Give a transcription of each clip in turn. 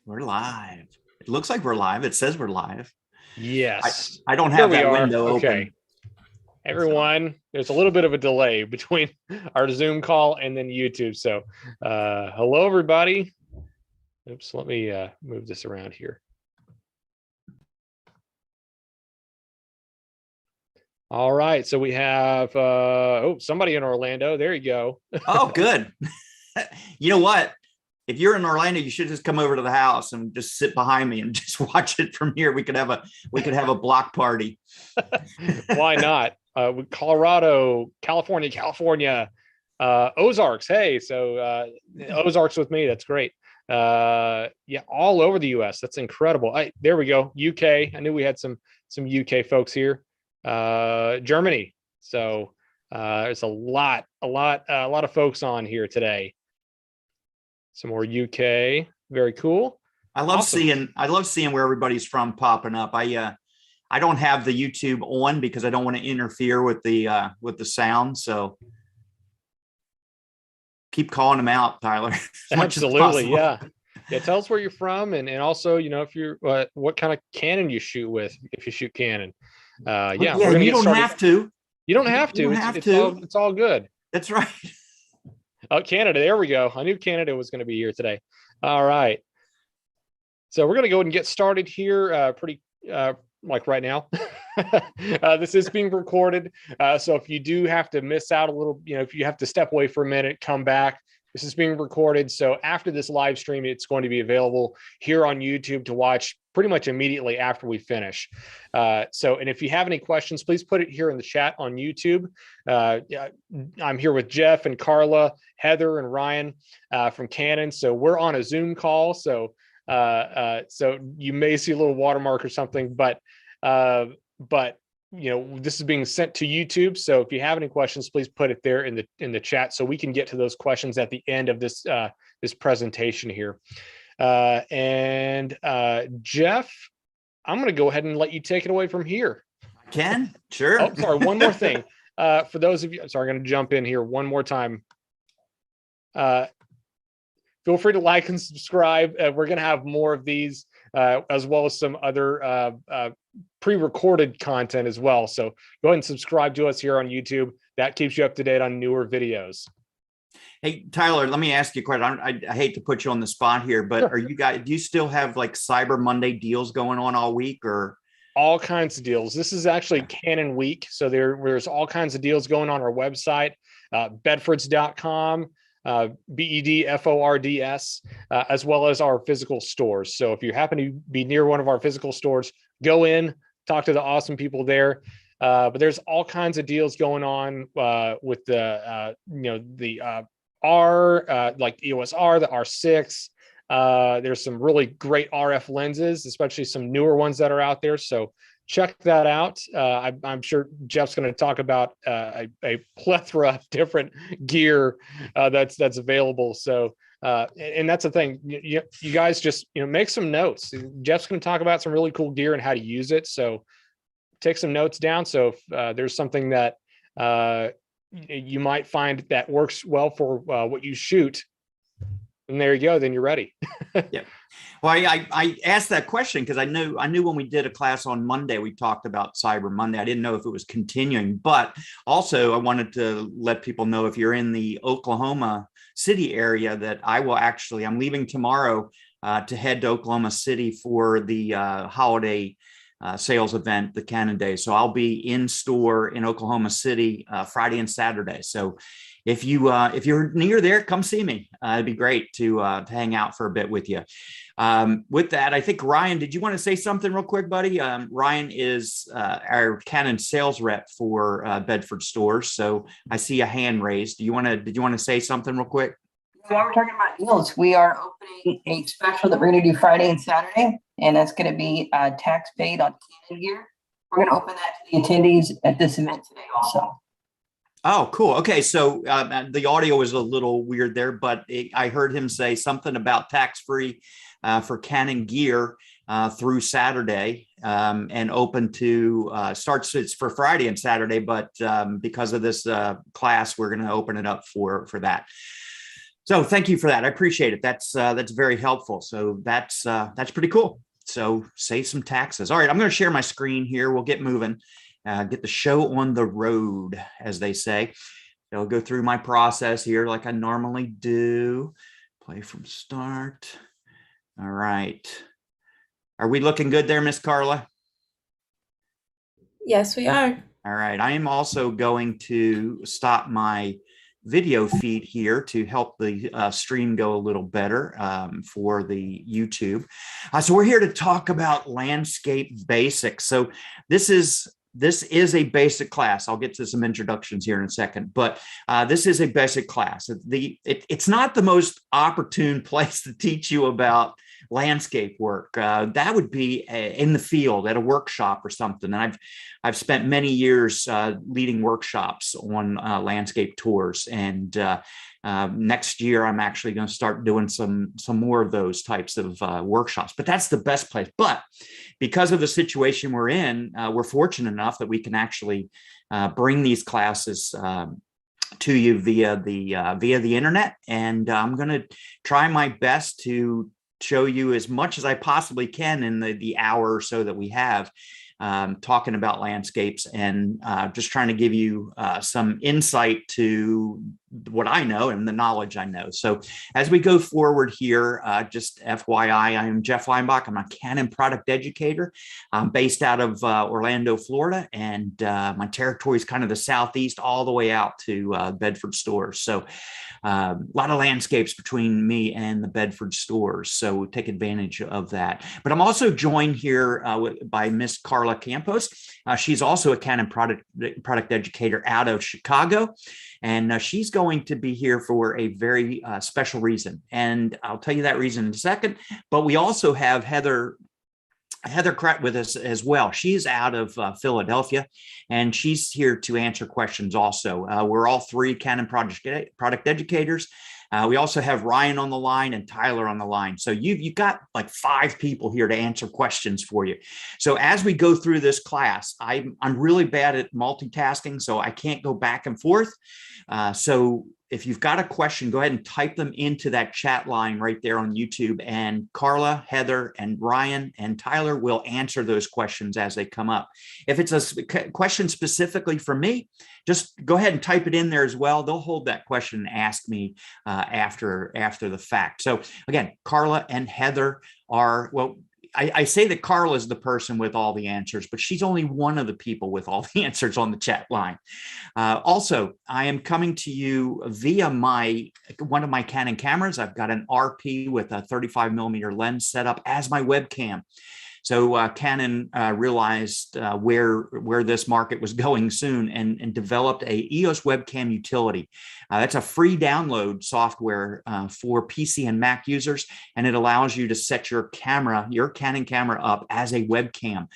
We're live. It looks like we're live. It says we're live. Yes. I don't Here have we that are. window Okay. open. Everyone, there's a little bit of a delay between our Zoom call and then YouTube. So hello, everybody. Oops, let me move this around here. All right. So we have, somebody in Orlando. There you go. Oh, good. You know what? If you're in Orlando, you should just come over to the house and just sit behind me and just watch it from here. We could have a block party. Why not? Colorado, California, Ozarks. Hey, so Ozarks with me. That's great. Yeah, all over the US. That's incredible. There we go. UK. I knew we had some UK folks here. Germany. So there's a lot of folks on here today. Some more UK. Very cool. I love seeing where everybody's from popping up. I don't have the YouTube on because I don't want to interfere with the sound. So keep calling them out, Tyler. Absolutely. Yeah. Yeah. Tell us where you're from. And also, if you're, what kind of Canon you shoot with, if you shoot Canon. Yeah, we're gonna get started. Have to. You don't have to. It's all good. That's right. Oh, Canada. There we go. I knew Canada was going to be here today. All right. So we're going to go ahead and get started here like right now. This is being recorded. So if you do have to miss out a little, if you have to step away for a minute, come back. This is being recorded. So after this live stream, it's going to be available here on YouTube to watch pretty much immediately after we finish. And if you have any questions, please put it here in the chat on YouTube. I'm here with Jeff and Carla, Heather and Ryan from Canon. So we're on a Zoom call. So you may see a little watermark or something, but this is being sent to YouTube. So if you have any questions, please put it there in the chat so we can get to those questions at the end of this presentation here. Jeff, I'm going to go ahead and let you take it away from here. I can? Sure. Oh, sorry. One more thing. For those of you, sorry, I'm going to jump in here one more time. Feel free to like and subscribe. We're going to have more of these as well as some other pre-recorded content as well. So go ahead and subscribe to us here on YouTube. That keeps you up to date on newer videos. Hey, Tyler, let me ask you a question. I hate to put you on the spot here, but Sure. do you still have like Cyber Monday deals going on all week or? All kinds of deals. This is actually Canon week. So there's all kinds of deals going on our website, bedfords.com, BEDFORDS, as well as our physical stores. So if you happen to be near one of our physical stores, go in, talk to the awesome people there. But there's all kinds of deals going on with the R, like EOS R, the R6. There's some really great RF lenses, especially some newer ones that are out there. So check that out. I'm sure Jeff's going to talk about a plethora of different gear that's available. So and that's the thing. You guys just make some notes. Jeff's going to talk about some really cool gear and how to use it. So take some notes down. So if there's something that you might find that works well for what you shoot, and there you go, then you're ready. Yeah. Well, I asked that question because I knew when we did a class on Monday, we talked about Cyber Monday. I didn't know if it was continuing, but also I wanted to let people know if you're in the Oklahoma City area that I'm leaving tomorrow to head to Oklahoma City for the holiday sales event, the Canon Day. So I'll be in store in Oklahoma City Friday and Saturday. So if you're near there, come see me. It'd be great to hang out for a bit with you. With that, I think Ryan, did you want to say something real quick, buddy? Ryan is our Canon sales rep for Bedford stores. So I see a hand raised. Did you want to say something real quick? While we're talking about deals, we are opening a special that we're going to do Friday and Saturday, and that's going to be tax paid on Canon gear. We're going to open that to the attendees at this event today also. Oh, cool. Okay. So the audio was a little weird there, but I heard him say something about tax-free for Canon gear through Saturday and open to it's for Friday and Saturday, but because of this class, we're going to open it up for that. So thank you for that. I appreciate it. That's very helpful. So that's pretty cool. So save some taxes. All right, I'm going to share my screen here. We'll get moving, get the show on the road, as they say. I'll go through my process here like I normally do. Play from start. All right. Are we looking good there, Miss Carla? Yes, we are. All right. I am also going to stop my video feed here to help the stream go a little better for the YouTube. So we're here to talk about landscape basics. So this is a basic class. I'll get to some introductions here in a second, but this is a basic class. It's not the most opportune place to teach you about landscape work. That would be in the field at a workshop or something. And I've spent many years leading workshops on landscape tours. And next year, I'm actually going to start doing some more of those types of workshops. But that's the best place. But because of the situation we're in, we're fortunate enough that we can actually bring these classes to you via the internet. And I'm going to try my best to show you as much as I possibly can in the hour or so that we have talking about landscapes, and just trying to give you some insight to what I know and the knowledge I know. So as we go forward here, just FYI, I am Jeff Leimbach. I'm a Canon product educator. I'm based out of Orlando, Florida, and my territory is kind of the Southeast all the way out to Bedford stores. So a lot of landscapes between me and the Bedford stores. So take advantage of that. But I'm also joined here by Miss Carla Campos. She's also a Canon product educator out of Chicago. And she's going to be here for a very special reason. And I'll tell you that reason in a second. But we also have Heather Kratt with us as well. She's out of Philadelphia, and she's here to answer questions also. We're all three Canon product educators. We also have Ryan on the line and Tyler on the line. So you've got like 5 people here to answer questions for you. So as we go through this class, I'm really bad at multitasking, so I can't go back and forth. So if you've got a question, go ahead and type them into that chat line right there on YouTube, and Carla, Heather, and Ryan and Tyler will answer those questions as they come up. If it's a question specifically for me, just go ahead and type it in there as well. They'll hold that question and ask me after the fact. So again, Carla and Heather are, well, I say that Carla is the person with all the answers, but she's only one of the people with all the answers on the chat line. Also, I am coming to you via one of my Canon cameras. I've got an RP with a 35mm lens set up as my webcam. So Canon realized where this market was going soon, and developed a EOS webcam utility. That's a free download software for PC and Mac users, and it allows you to set your Canon camera up as a webcam.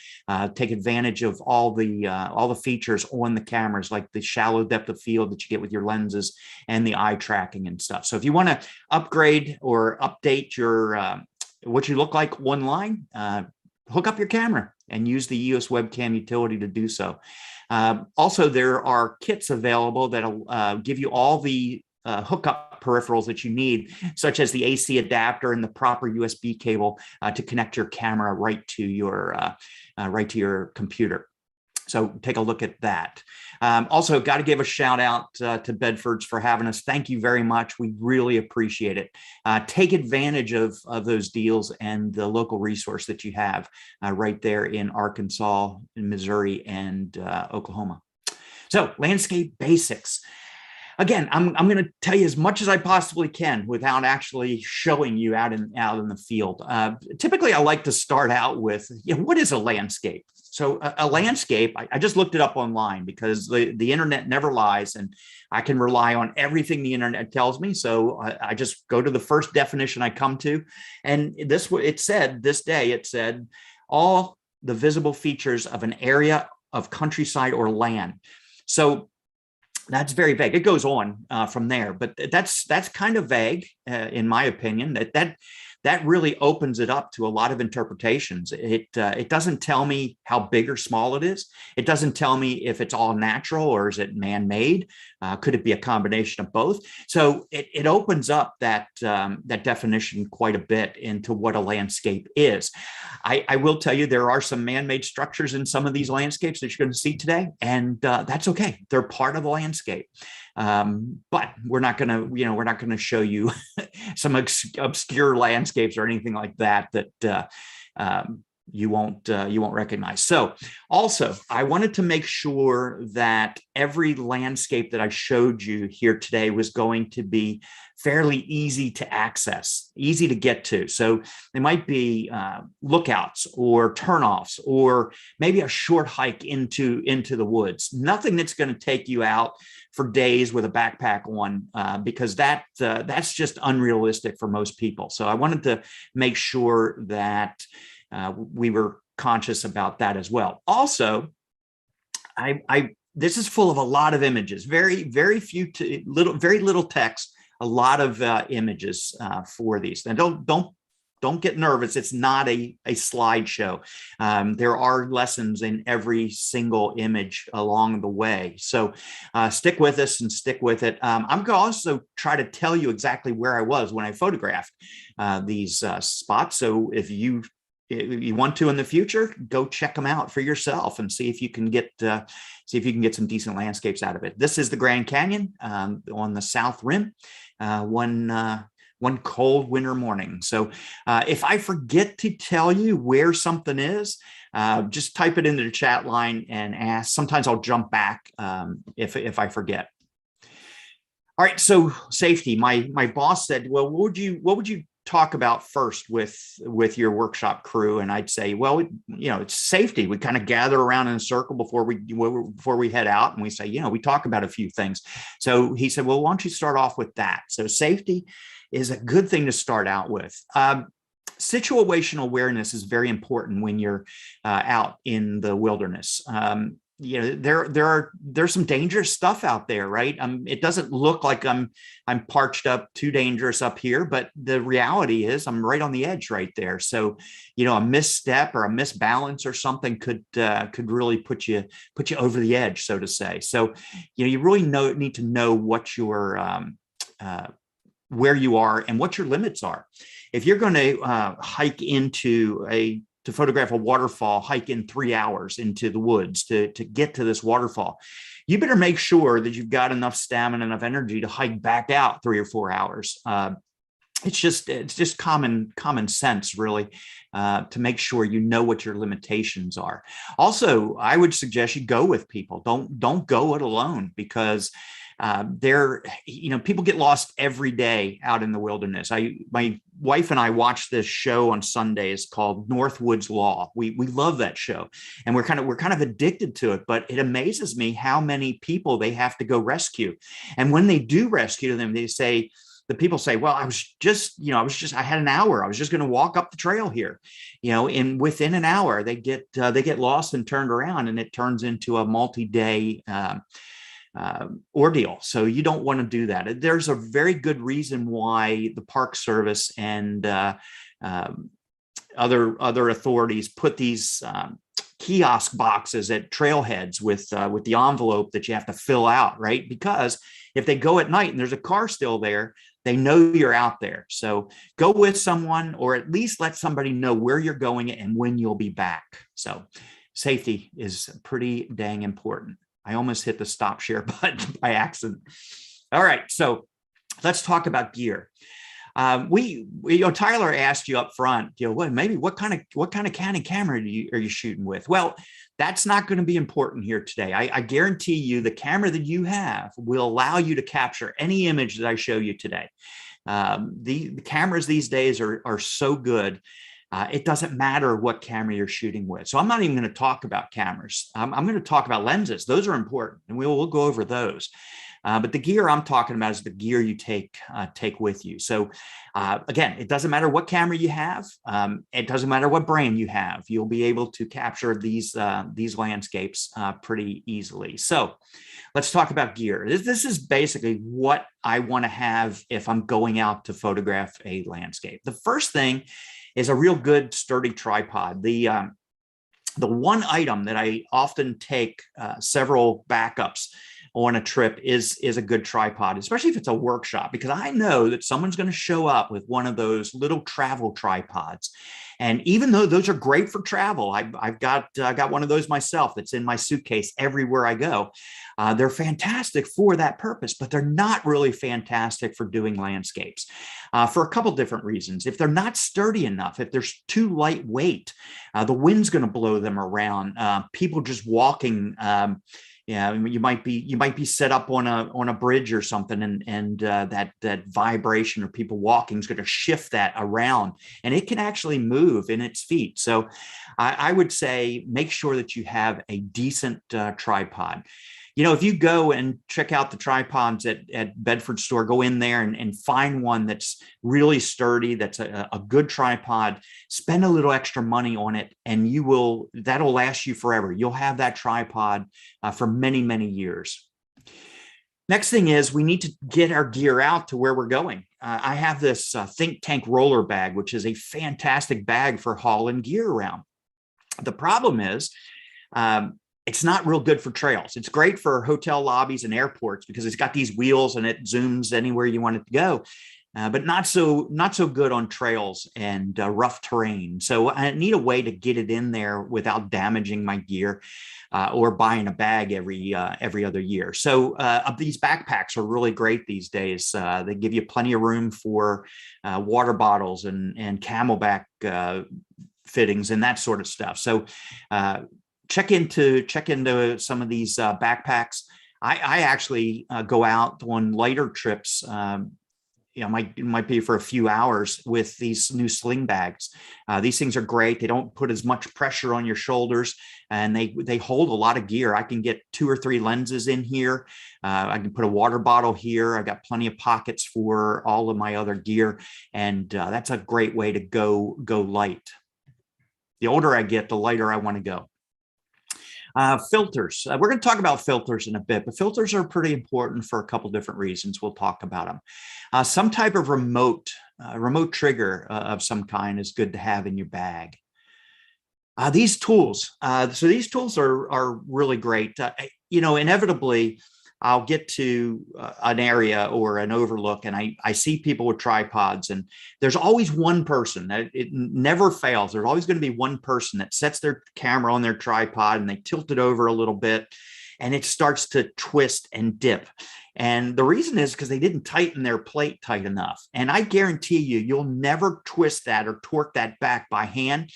Take advantage of all the features on the cameras, like the shallow depth of field that you get with your lenses and the eye tracking and stuff. So if you want to upgrade or update your what you look like online, hook up your camera and use the EOS webcam utility to do so. Also, there are kits available that'll give you all the hookup peripherals that you need, such as the AC adapter and the proper USB cable to connect your camera right to your computer. So take a look at that. Also, got to give a shout out to Bedfords for having us. Thank you very much. We really appreciate it. Take advantage of those deals and the local resource that you have right there in Arkansas, in Missouri, and Oklahoma. So landscape basics. Again, I'm going to tell you as much as I possibly can without actually showing you out in the field. Typically, I like to start out with, what is a landscape? So a landscape, I just looked it up online because the internet never lies, and I can rely on everything the internet tells me. So I just go to the first definition I come to. And it said, all the visible features of an area of countryside or land. So That's very vague. It goes on from there, but that's kind of vague, in my opinion. That really opens it up to a lot of interpretations. It doesn't tell me how big or small it is. It doesn't tell me if it's all natural or is it man-made. Could it be a combination of both? So it opens up that definition quite a bit into what a landscape is. I will tell you there are some man-made structures in some of these landscapes that you're going to see today, and that's okay. They're part of the landscape. But we're not going to show you some obscure landscapes or anything like that you won't recognize. So also, I wanted to make sure that every landscape that I showed you here today was going to be fairly easy to access, easy to get to. So they might be lookouts or turnoffs, or maybe a short hike into the woods. Nothing that's going to take you out for days with a backpack on, because that's just unrealistic for most people. So I wanted to make sure that we were conscious about that as well. Also, this is full of a lot of images, very few very little text, a lot of images for these. And don't get nervous. It's not a slideshow. There are lessons in every single image along the way. So stick with us and stick with it. I'm going to also try to tell you exactly where I was when I photographed these spots. So if you want to in the future, go check them out for yourself and see if you can get some decent landscapes out of it. This is the Grand Canyon on the South Rim. One cold winter morning. So if I forget to tell you where something is, just type it into the chat line and ask. Sometimes I'll jump back if I forget. All right, so safety. My boss said, well, what would you talk about first with your workshop crew? And I'd say, well, it's safety. We kind of gather around in a circle before we head out, and we say, we talk about a few things. So he said, well, why don't you start off with that? So safety is a good thing to start out with. Situational awareness is very important when you're out in the wilderness. There's some dangerous stuff out there, right? It doesn't look like I'm parched up too dangerous up here, but the reality is I'm right on the edge right there. So, a misstep or a misbalance or something could really put you over the edge, so to say. So, you really need to know what your where you are and what your limits are. If you're going to hike to photograph a waterfall, hike in 3 hours into the woods to get to this waterfall, you better make sure that you've got enough stamina, enough energy to hike back out 3 or 4 hours. It's just common sense, really, to make sure you know what your limitations are. Also, I would suggest you go with people. Don't go it alone, because people get lost every day out in the wilderness. My wife and I watch this show on Sundays called Northwood's Law. We love that show, and we're kind of addicted to it. But it amazes me how many people they have to go rescue. And when they do rescue them, the people say, well, I had an hour. I was just going to walk up the trail here, and within an hour they get lost and turned around, and it turns into a multi-day ordeal. So you don't want to do that. There's a very good reason why the Park Service and other authorities put these kiosk boxes at trailheads with the envelope that you have to fill out, right? Because if they go at night and there's a car still there, they know you're out there. So go with someone, or at least let somebody know where you're going and when you'll be back. So safety is pretty dang important. I almost hit the stop share button by accident. All right, so let's talk about gear. Tyler asked you up front, maybe what kind of Canon camera are you shooting with? Well, that's not going to be important here today. I guarantee you the camera that you have will allow you to capture any image that I show you today. The cameras these days are so good. It doesn't matter what camera you're shooting with. So I'm not even going to talk about cameras. I'm going to talk about lenses. Those are important, and we'll go over those. But the gear I'm talking about is the gear you take with you. So again, it doesn't matter what camera you have. It doesn't matter what brand you have. You'll be able to capture these landscapes pretty easily. So let's talk about gear. This is basically what I want to have if I'm going out to photograph a landscape. The first thing is a real good sturdy tripod. The one item that I often take several backups on a trip is a good tripod, especially if it's a workshop, because I know that someone's going to show up with one of those little travel tripods. And even though those are great for travel, I've got one of those myself that's in my suitcase everywhere I go. They're fantastic for that purpose, but they're not really fantastic for doing landscapes for a couple different reasons. If they're not sturdy enough, if they're too lightweight, the wind's going to blow them around. People just walking. Yeah, you might be set up on a bridge or something, and that vibration of people walking is going to shift that around, and it can actually move in its feet. So, I would say make sure that you have a decent tripod. You know, if you go and check out the tripods at Bedford store, go in there and find one that's really sturdy, that's a good tripod, spend a little extra money on it, and that'll last you forever. You'll have that tripod for many, many years. Next thing is we need to get our gear out to where we're going. I have this Think Tank roller bag, which is a fantastic bag for hauling gear around. The problem is, it's not real good for trails. It's great for hotel lobbies and airports because it's got these wheels and it zooms anywhere you want it to go, but not so good on trails and rough terrain. So I need a way to get it in there without damaging my gear or buying a bag every other year. So these backpacks are really great these days. They give you plenty of room for water bottles and camelback fittings and that sort of stuff. So check into some of these backpacks. I actually go out on lighter trips. It might be for a few hours with these new sling bags. These things are great. They don't put as much pressure on your shoulders, and they hold a lot of gear. I can get 2 or 3 lenses in here. I can put a water bottle here. I got plenty of pockets for all of my other gear, and that's a great way to go light. The older I get, the lighter I want to go. Filters. We're going to talk about filters in a bit, but filters are pretty important for a couple different reasons. We'll talk about them. Some type of remote trigger of some kind is good to have in your bag. These tools. So these tools are really great. Inevitably, I'll get to an area or an overlook, and I see people with tripods, and there's always one person. It never fails. There's always going to be one person that sets their camera on their tripod and they tilt it over a little bit, and it starts to twist and dip. And the reason is because they didn't tighten their plate tight enough. And I guarantee you'll never twist that or torque that back by hand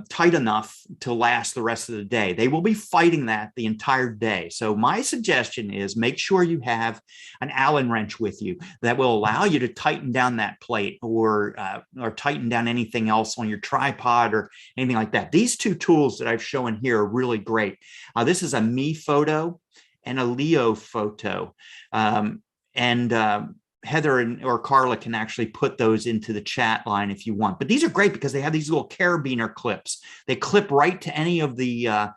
tight enough to last the rest of the day. They will be fighting that the entire day. So my suggestion is make sure you have an Allen wrench with you that will allow you to tighten down that plate or tighten down anything else on your tripod or anything like that. These 2 tools that I've shown here are really great. This is a Me Photo and a Leo Photo. Heather or Carla can actually put those into the chat line if you want. But these are great because they have these little carabiner clips. They clip right to any of the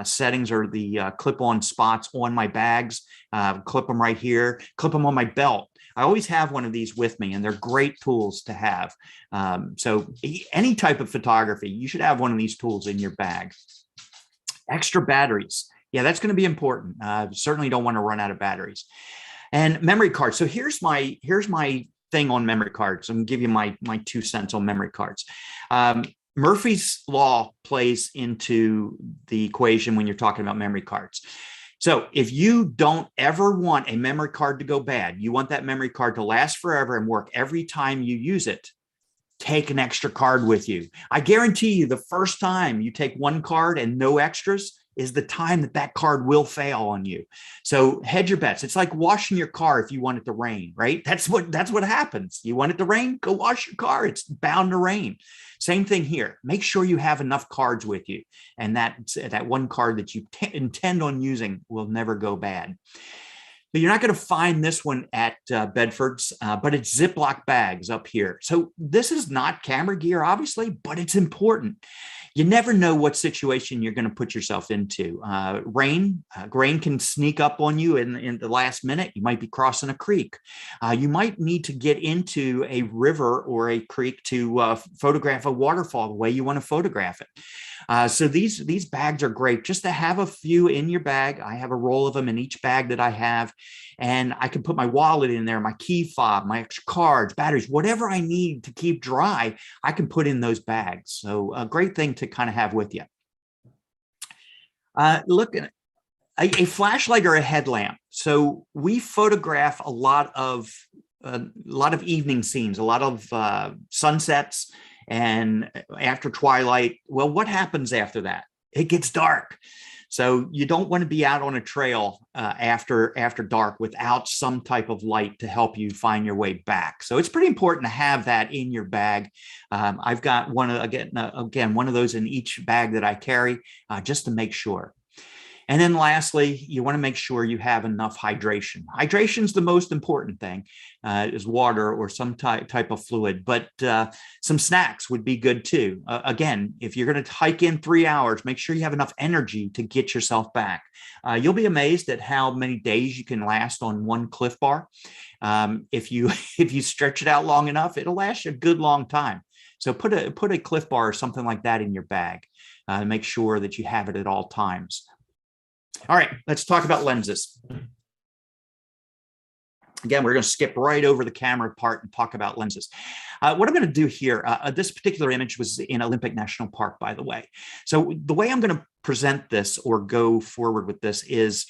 settings or the clip-on spots on my bags. Clip them right here. Clip them on my belt. I always have one of these with me, and they're great tools to have. So any type of photography, you should have one of these tools in your bag. Extra batteries. Yeah, that's going to be important. Certainly don't want to run out of batteries. And memory cards. So here's my thing on memory cards. I'm going to give you my 2 cents on memory cards. Murphy's Law plays into the equation when you're talking about memory cards. So if you don't ever want a memory card to go bad, you want that memory card to last forever and work every time you use it, take an extra card with you. I guarantee you the first time you take 1 card and no extras is the time that card will fail on you. So hedge your bets. It's like washing your car if you want it to rain, right? That's what happens. You want it to rain, go wash your car. It's bound to rain. Same thing here. Make sure you have enough cards with you, and that 1 card that you intend on using will never go bad. But you're not going to find this one at Bedford's, but it's Ziploc bags up here. So this is not camera gear, obviously, but it's important. You never know what situation you're going to put yourself into. Rain can sneak up on you in the last minute. You might be crossing a creek. You might need to get into a river or a creek to photograph a waterfall the way you want to photograph it. So these bags are great just to have a few in your bag. I have a roll of them in each bag that I have, and I can put my wallet in there, my key fob, my extra cards, batteries, whatever I need to keep dry, I can put in those bags. So a great thing to kind of have with you. Look, a flashlight or a headlamp. So we photograph a lot of evening scenes, a lot of sunsets and after twilight. Well, what happens after that? It gets dark. So you don't want to be out on a trail after dark without some type of light to help you find your way back. So it's pretty important to have that in your bag. I've got one of those in each bag that I carry just to make sure. And then lastly, you want to make sure you have enough hydration. Hydration is the most important thing, is water or some type of fluid, but some snacks would be good too. Again, if you're going to hike in 3 hours, make sure you have enough energy to get yourself back. You'll be amazed at how many days you can last on one Cliff Bar. If you stretch it out long enough, it'll last you a good long time. So put a Cliff Bar or something like that in your bag. Make sure that you have it at all times. All right, let's talk about lenses. Again, we're going to skip right over the camera part and talk about lenses. What I'm going to do here, this particular image was in Olympic National Park, by the way. So the way I'm going to present this or go forward with this is,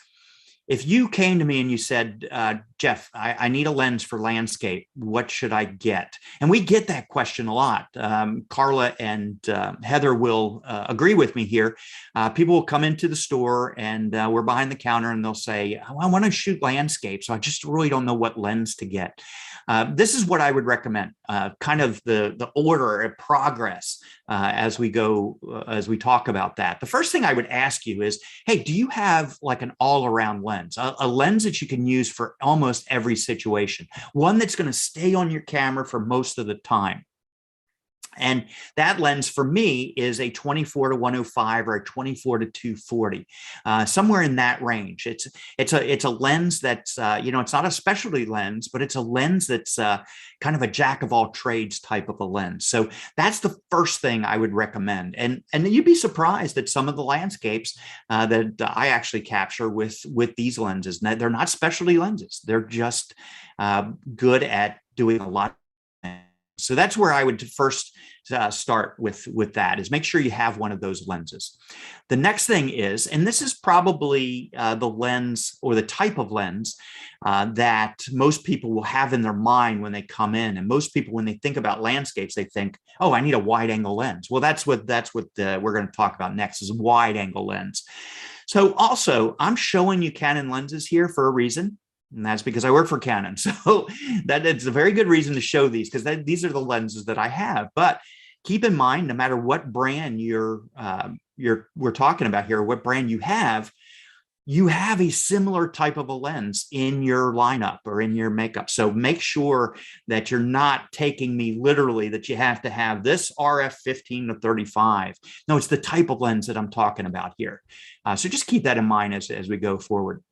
if you came to me and you said, Jeff, I need a lens for landscape, what should I get? And we get that question a lot. Carla and Heather will agree with me here. People will come into the store and we're behind the counter and they'll say, oh, I want to shoot landscape, so I just really don't know what lens to get. This is what I would recommend, kind of the order of progress as we go, as we talk about that. The first thing I would ask you is, hey, do you have like an all-around lens, a lens that you can use for almost every situation, one that's going to stay on your camera for most of the time? And that lens for me is a 24-105 or a 24-240, somewhere in that range. It's a lens that's it's not a specialty lens, but it's a lens that's kind of a jack of all trades type of a lens. So that's the first thing I would recommend. And you'd be surprised at some of the landscapes that I actually capture with these lenses. Now, they're not specialty lenses; they're just good at doing a lot. So that's where I would first start with that, is make sure you have one of those lenses. The next thing is, and this is probably the lens or the type of lens that most people will have in their mind when they come in. And most people, when they think about landscapes, they think, oh, I need a wide angle lens. Well, that's what we're going to talk about next, is wide angle lens. So also, I'm showing you Canon lenses here for a reason. And that's because I work for Canon. So that it's a very good reason to show these, because these are the lenses that I have. But keep in mind, no matter what brand we're talking about here, what brand you have a similar type of a lens in your lineup or in your makeup. So make sure that you're not taking me literally, that you have to have this RF 15-35. No, it's the type of lens that I'm talking about here. So just keep that in mind as we go forward.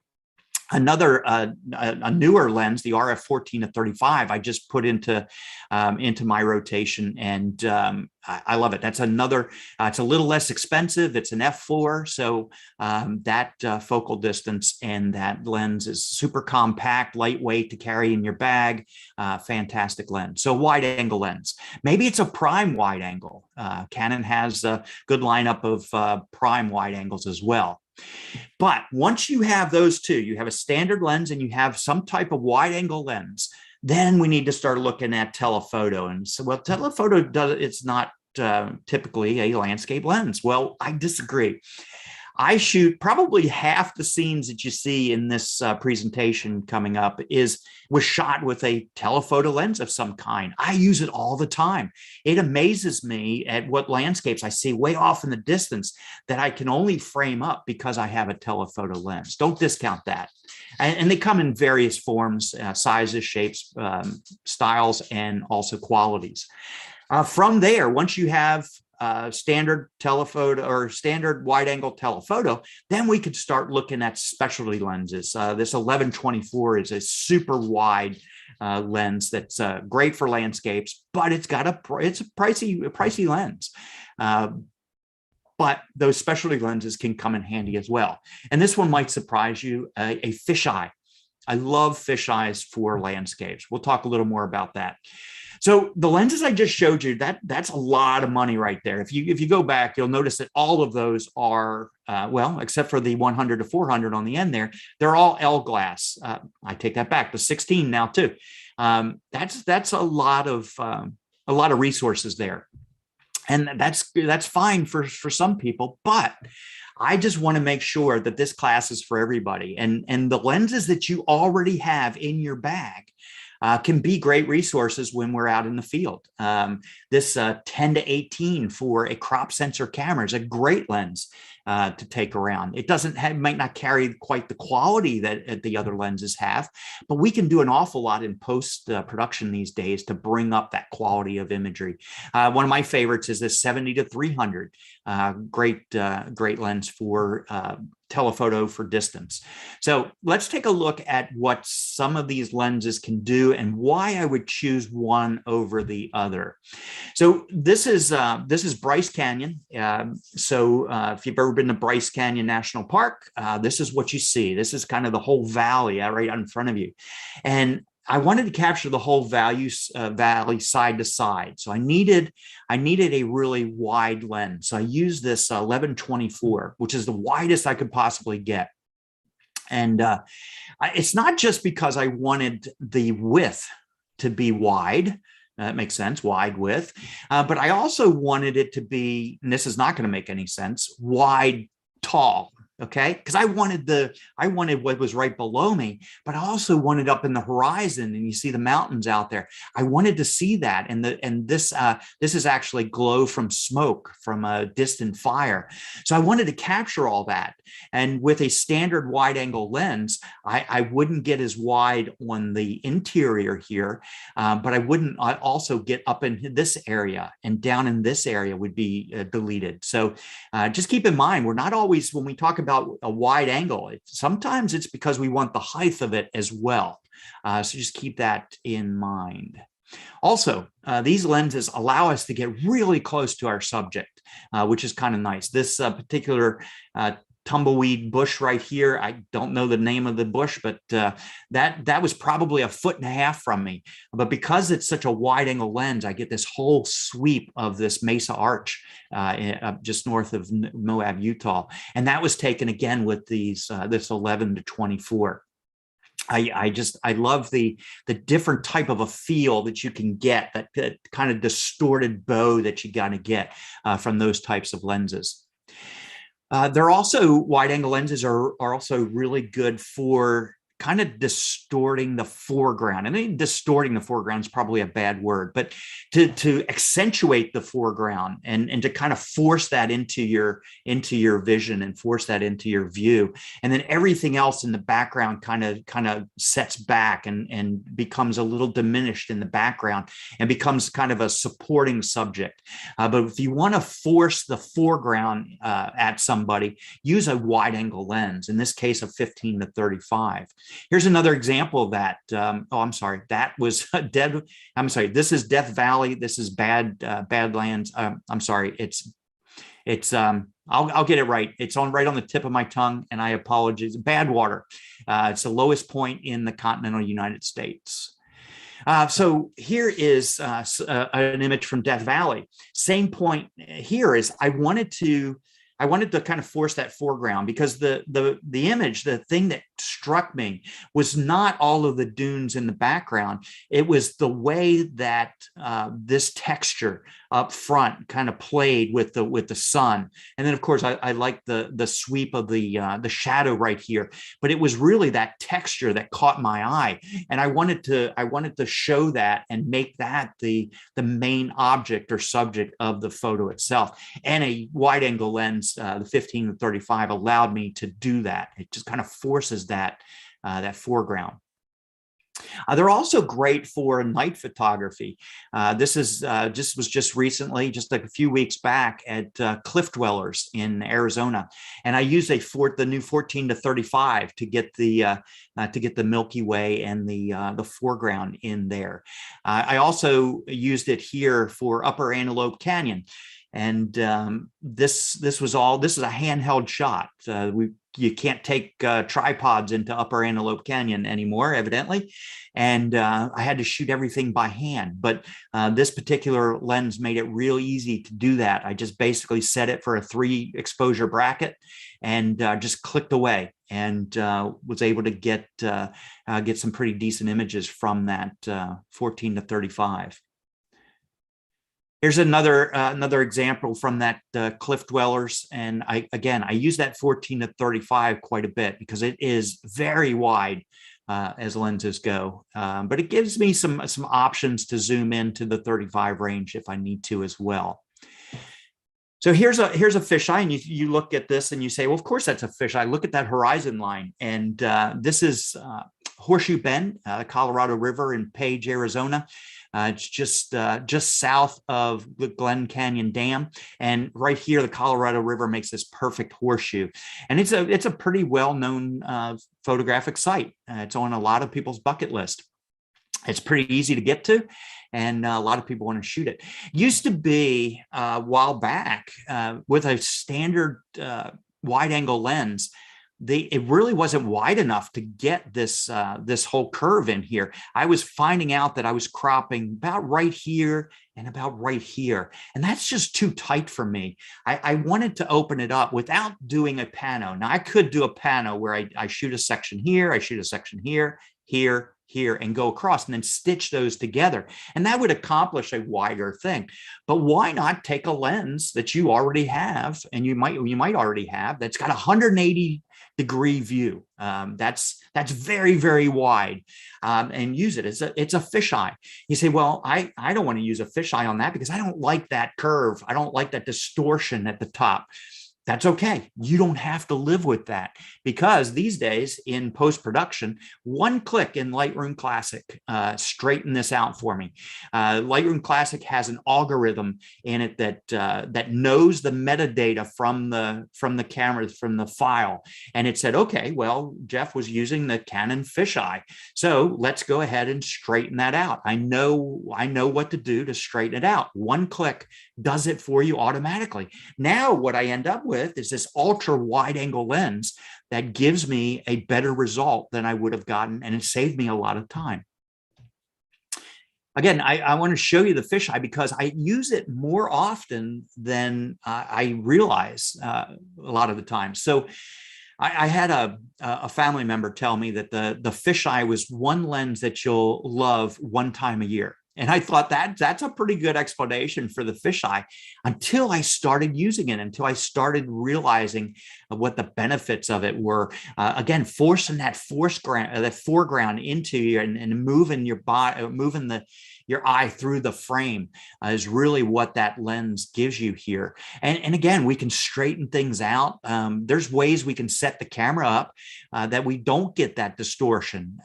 Another a newer lens, the RF 14-35, I just put into my rotation, and I love it. That's another. It's a little less expensive. It's an f4, so that focal distance and that lens is super compact, lightweight to carry in your bag. Fantastic lens. So wide angle lens. Maybe it's a prime wide angle. Canon has a good lineup of prime wide angles as well. But once you have those two, you have a standard lens and you have some type of wide angle lens, then we need to start looking at telephoto. And so, well, telephoto it's not typically a landscape lens. Well, I disagree. I shoot probably half the scenes that you see in this presentation coming up was shot with a telephoto lens of some kind. I use it all the time. It amazes me at what landscapes I see way off in the distance that I can only frame up because I have a telephoto lens. Don't discount that. And they come in various forms, sizes, shapes, styles, and also qualities. From there, once you have standard telephoto or standard wide angle telephoto, then we could start looking at specialty lenses. This 11-24 is a super wide lens that's great for landscapes, but it's a pricey lens. But those specialty lenses can come in handy as well. And this one might surprise you, a fisheye. I love fisheyes for landscapes. We'll talk a little more about that. So the lenses I just showed you, that's a lot of money right there. If you go back, you'll notice that all of those are, well, except for the 100 to 400 on the end there, they're all L glass. I take that back to 16 now too. That's a lot of resources there. And that's fine for some people, but I just want to make sure that this class is for everybody. And the lenses that you already have in your bag can be great resources when we're out in the field. This 10 to 18 for a crop sensor camera is a great lens to take around. It might not carry quite the quality that the other lenses have, but we can do an awful lot in post production these days to bring up that quality of imagery. One of my favorites is this 70 to 300, great lens for telephoto for distance. So let's take a look at what some of these lenses can do and why I would choose one over the other. So this is Bryce Canyon. If you've ever been to Bryce Canyon National Park, this is what you see. This is kind of the whole valley right out in front of you. And I wanted to capture the whole valley side to side. So I needed a really wide lens. So I used this 11-24, which is the widest I could possibly get. And it's not just because I wanted the width to be wide. That makes sense, wide width. But I also wanted it to be, and this is not going to make any sense, wide, tall. Okay, because I wanted what was right below me, but I also wanted up in the horizon, and you see the mountains out there. I wanted to see that, and this is actually glow from smoke from a distant fire. So I wanted to capture all that, and with a standard wide-angle lens, I wouldn't get as wide on the interior here, but I also get up in this area, and down in this area would be deleted. So just keep in mind, we're not always, when we talk about a wide angle, sometimes it's because we want the height of it as well. So just keep that in mind. Also, these lenses allow us to get really close to our subject, which is kind of nice. This particular tumbleweed bush right here, I don't know the name of the bush, but that was probably 1.5 feet from me. But because it's such a wide angle lens, I get this whole sweep of this Mesa Arch just north of Moab, Utah. And that was taken again with this 11-24. I love the different type of a feel that you can get, that kind of distorted bow that you got to get from those types of lenses. They're also, wide angle lenses are also really good for kind of distorting the foreground. And then distorting the foreground is probably a bad word, but to accentuate the foreground and to kind of force that into your vision and force that into your view. And then everything else in the background kind of sets back and becomes a little diminished in the background and becomes kind of a supporting subject. But if you want to force the foreground at somebody, use a wide angle lens, in this case of 15-35. Here's another example of that. I'm sorry, that was this is Death Valley. This is Badlands. I'm sorry, I'll get it right. It's right on the tip of my tongue, and I apologize. Badwater. It's the lowest point in the continental United States. So here is an image from Death Valley. Same point here is I wanted to kind of force that foreground, because the image, the thing that struck me was not all of the dunes in the background. It was the way that this texture up front kind of played with the sun. And then of course I like the sweep of the shadow right here, but it was really that texture that caught my eye. And I wanted to show that and make that the main object or subject of the photo itself. And a wide angle lens, the 15-35, allowed me to do that. It just kind of forces that that foreground. They're also great for night photography. This was just recently, just like a few weeks back at Cliff Dwellers in Arizona, and I used the new 14-35 to get the Milky Way and the foreground in there. I also used it here for Upper Antelope Canyon. And this is a handheld shot. You can't take tripods into Upper Antelope Canyon anymore, evidently. And I had to shoot everything by hand. But this particular lens made it real easy to do that. I just basically set it for a 3 exposure bracket and just clicked away, and was able to get some pretty decent images from that 14-35. Here's another example from that Cliff Dwellers, and I use that 14-35 quite a bit because it is very wide as lenses go, but it gives me some options to zoom into the 35 range if I need to as well. So here's a fisheye, and you look at this and you say, well, of course that's a fisheye. Look at that horizon line, and this is Horseshoe Bend, the Colorado River in Page, Arizona. It's just south of the Glen Canyon Dam, and right here the Colorado River makes this perfect horseshoe, and it's a pretty well-known photographic site. It's on a lot of people's bucket list. It's pretty easy to get to, and a lot of people want to shoot it. Used to be a while back with a standard wide angle lens, it really wasn't wide enough to get this whole curve in here. I was finding out that I was cropping about right here and about right here, and that's just too tight for me. I wanted to open it up without doing a pano. Now I could do a pano where I shoot a section here, I shoot a section here, here, and go across and then stitch those together, and that would accomplish a wider thing. But why not take a lens that you already have, and you might already have, that's got a 180-degree view, that's very, very wide, and use it. It's a fisheye. You say, well, I don't want to use a fisheye on that because I don't like that curve. I don't like that distortion at the top. That's okay. You don't have to live with that, because these days in post-production, one click in Lightroom Classic straighten this out for me. Lightroom Classic has an algorithm in it that knows the metadata from the cameras, from the file, and it said, okay, well, Jeff was using the Canon fisheye, so let's go ahead and straighten that out. I know what to do to straighten it out. One click does it for you automatically. Now what I end up with is this ultra wide angle lens that gives me a better result than I would have gotten, and it saved me a lot of time. Again, I want to show you the fisheye because I use it more often than I realize a lot of the time. So I had a family member tell me that the fisheye was one lens that you'll love one time a year. And I thought that's a pretty good explanation for the fisheye, until I started using it, until I started realizing what the benefits of it were. Again, forcing that foreground into you, and moving your body, moving your eye through the frame is really what that lens gives you here. And again, we can straighten things out. There's ways we can set the camera up that we don't get that distortion.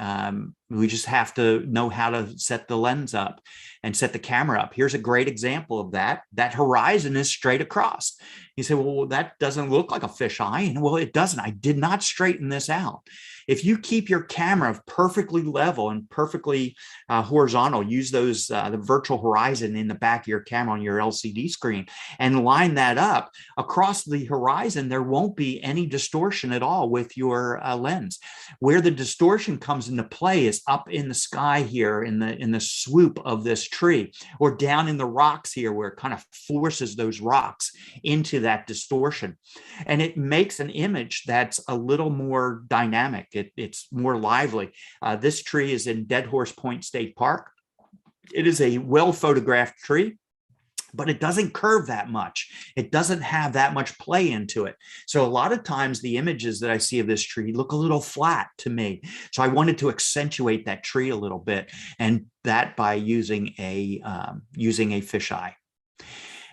We just have to know how to set the lens up and set the camera up. Here's a great example of that. That horizon is straight across. You say, well, that doesn't look like a fisheye. And well, it doesn't. I did not straighten this out. If you keep your camera perfectly level and perfectly horizontal, use those the virtual horizon in the back of your camera on your LCD screen and line that up across the horizon, there won't be any distortion at all with your lens. Where the distortion comes into play is up in the sky here, in the swoop of this tree, or down in the rocks here, where it kind of forces those rocks into that distortion, and it makes an image that's a little more dynamic. It's more lively. This tree is in Dead Horse Point State Park. It is a well photographed tree, but it doesn't curve that much. It doesn't have that much play into it. So a lot of times the images that I see of this tree look a little flat to me. So I wanted to accentuate that tree a little bit, and that by using a fisheye.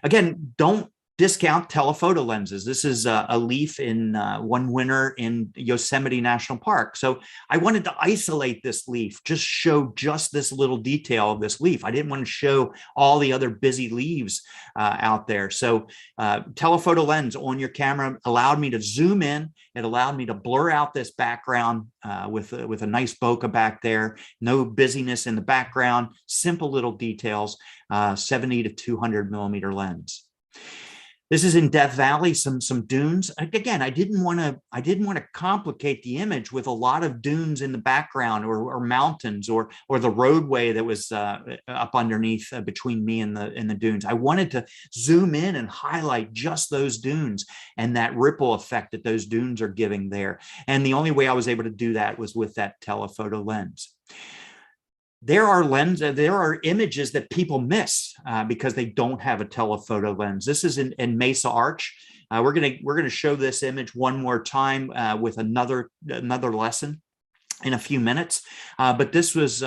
Again, don't discount telephoto lenses. This is a leaf in one winter in Yosemite National Park. So I wanted to isolate this leaf, just show just this little detail of this leaf. I didn't want to show all the other busy leaves out there. So telephoto lens on your camera allowed me to zoom in. It allowed me to blur out this background with a nice bokeh back there. No busyness in the background, simple little details, 70 to 200 millimeter lens. This is in Death Valley, some dunes. Again, I didn't want to complicate the image with a lot of dunes in the background or mountains or the roadway that was up underneath between me and the dunes. I wanted to zoom in and highlight just those dunes and that ripple effect that those dunes are giving there. And the only way I was able to do that was with that telephoto lens. There are images that people miss because they don't have a telephoto lens. This is in Mesa Arch. We're gonna show this image one more time with another lesson in a few minutes. But this was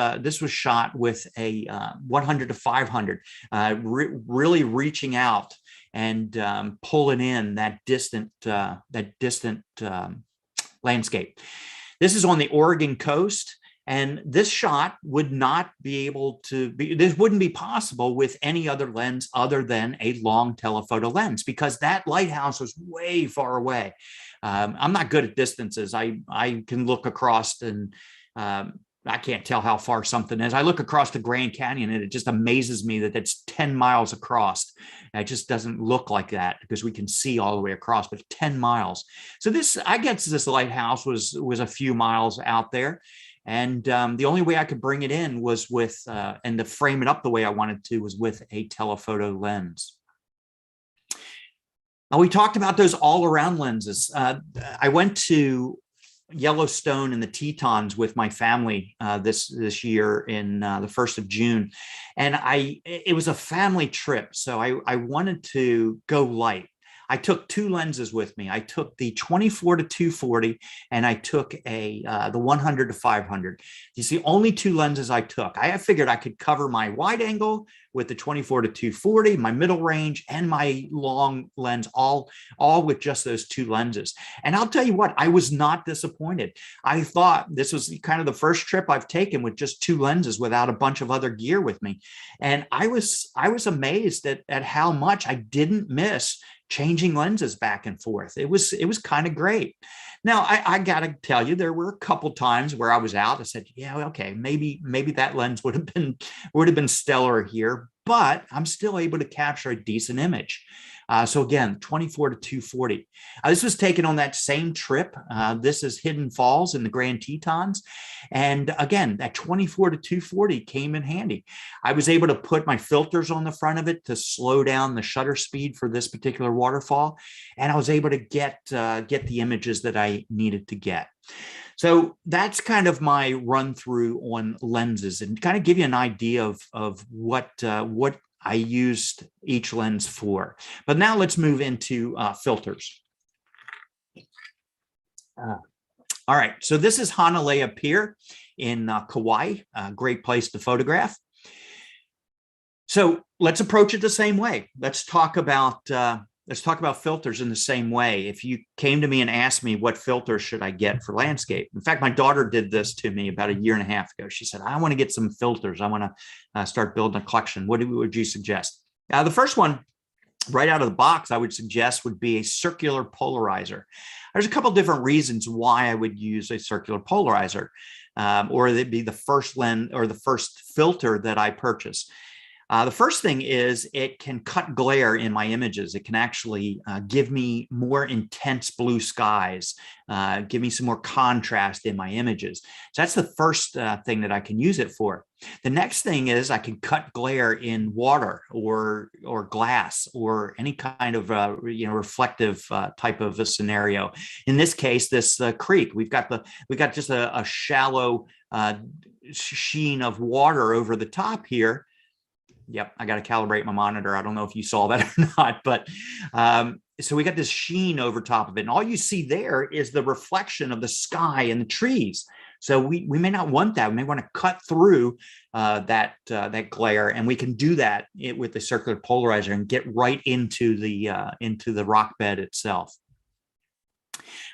shot with a 100 to 500, really reaching out and pulling in that distant landscape. This is on the Oregon coast. And this shot would not be able to be, this wouldn't be possible with any other lens other than a long telephoto lens, because that lighthouse was way far away. I'm not good at distances. I can look across and I can't tell how far something is. I look across the Grand Canyon and it just amazes me that it's 10 miles across. It just doesn't look like that because we can see all the way across, but 10 miles. So this, I guess this lighthouse was a few miles out there. And the only way I could bring it in was with, and to frame it up the way I wanted to, was with a telephoto lens. Now, we talked about those all-around lenses. I went to Yellowstone and the Tetons with my family this year in the 1st of June. And it was a family trip. So I wanted to go light. I took 2 lenses with me. I took the 24 to 240 and I took the 100 to 500. These are the only 2 lenses I took. I figured I could cover my wide angle with the 24 to 240, my middle range, and my long lens, all with just those 2 lenses. And I'll tell you what, I was not disappointed. I thought this was kind of the first trip I've taken with just 2 lenses without a bunch of other gear with me. And I was amazed at how much I didn't miss changing lenses back and forth. It was kind of great. Now, I got to tell you, there were a couple times where I was out. I said, yeah, okay, maybe that lens would have been stellar here, but I'm still able to capture a decent image. So again, 24 to 240. This was taken on that same trip. This is Hidden Falls in the Grand Tetons. And again, that 24 to 240 came in handy. I was able to put my filters on the front of it to slow down the shutter speed for this particular waterfall. And I was able to get the images that I needed to get. So that's kind of my run through on lenses and kind of give you an idea of what I used each lens for. But now let's move into filters. All right, so this is Hanalea Pier in Kauai, a great place to photograph. So let's approach it the same way. Let's talk about filters in the same way. If you came to me and asked me what filters should I get for landscape. In fact, my daughter did this to me about 1.5 years ago. She said, I want to get some filters. I want to start building a collection. What would you suggest? The first one, right out of the box, I would suggest would be a circular polarizer. There's a couple different reasons why I would use a circular polarizer, or it'd be the first lens or the first filter that I purchase. The first thing is it can cut glare in my images. It can actually give me more intense blue skies, give me some more contrast in my images. So that's the first thing that I can use it for. The next thing is I can cut glare in water or glass or any kind of reflective type of a scenario. In this case, this creek, we've got just a shallow sheen of water over the top here. Yep, I got to calibrate my monitor. I don't know if you saw that or not, but so we got this sheen over top of it. And all you see there is the reflection of the sky and the trees. So we may not want that. We may want to cut through that glare, and we can do that with the circular polarizer and get right into the rock bed itself.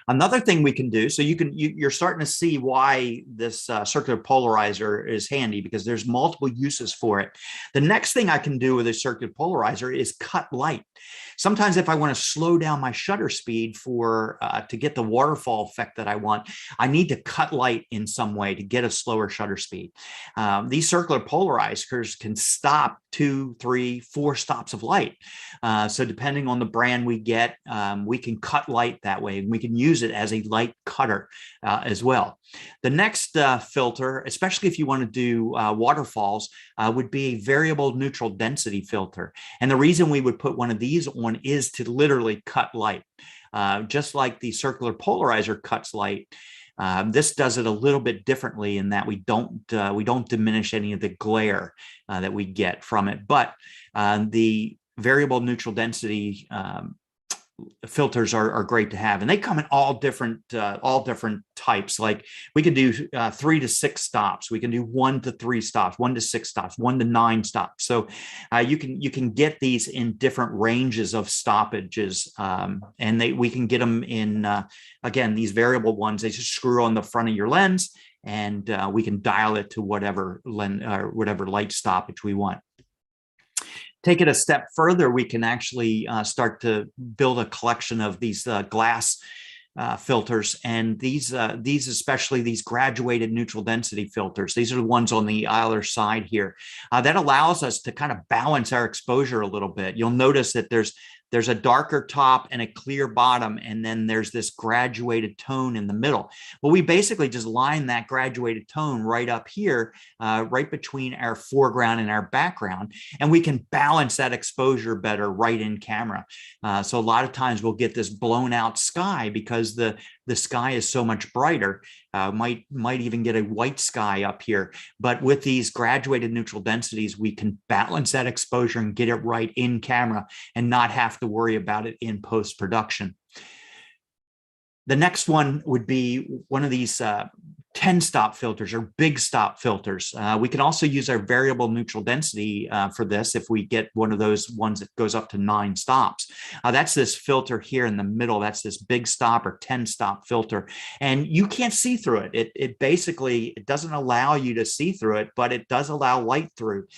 Another thing we can do, so you're starting to see why this circular polarizer is handy, because there's multiple uses for it. The next thing I can do with a circular polarizer is cut light. Sometimes if I want to slow down my shutter speed to get the waterfall effect that I want, I need to cut light in some way to get a slower shutter speed. These circular polarizers can stop 2, 3, 4 stops of light. So depending on the brand we get, we can cut light that way, and we can use it as a light cutter as well. The next filter, especially if you want to do waterfalls, would be a variable neutral density filter. And the reason we would put one of these on is to literally cut light. Just like the circular polarizer cuts light, this does it a little bit differently in that we don't diminish any of the glare that we get from it. But the variable neutral density filters are great to have, and they come in all different types. Like we can do 3 to 6 stops, we can do 1 to 3 stops, 1 to 6 stops, 1 to 9 stops. So you can get these in different ranges of stoppages, and we can get them in again, these variable ones. They just screw on the front of your lens, and we can dial it to whatever light stoppage we want. Take it a step further, we can actually start to build a collection of these glass filters, and these especially these graduated neutral density filters. These are the ones on the other side here. That allows us to kind of balance our exposure a little bit. You'll notice that there's a darker top and a clear bottom, and then there's this graduated tone in the middle. Well, we basically just line that graduated tone right up here, right between our foreground and our background, and we can balance that exposure better right in camera. So a lot of times we'll get this blown out sky because the sky is so much brighter. Might even get a white sky up here, but with these graduated neutral densities, we can balance that exposure and get it right in camera and not have to worry about it in post-production. The next one would be one of these 10-stop filters or big stop filters. We can also use our variable neutral density for this if we get one of those ones that goes up to 9 stops. That's this filter here in the middle. That's this big stop or 10-stop filter. And you can't see through it. It basically doesn't allow you to see through it, but it does allow light through.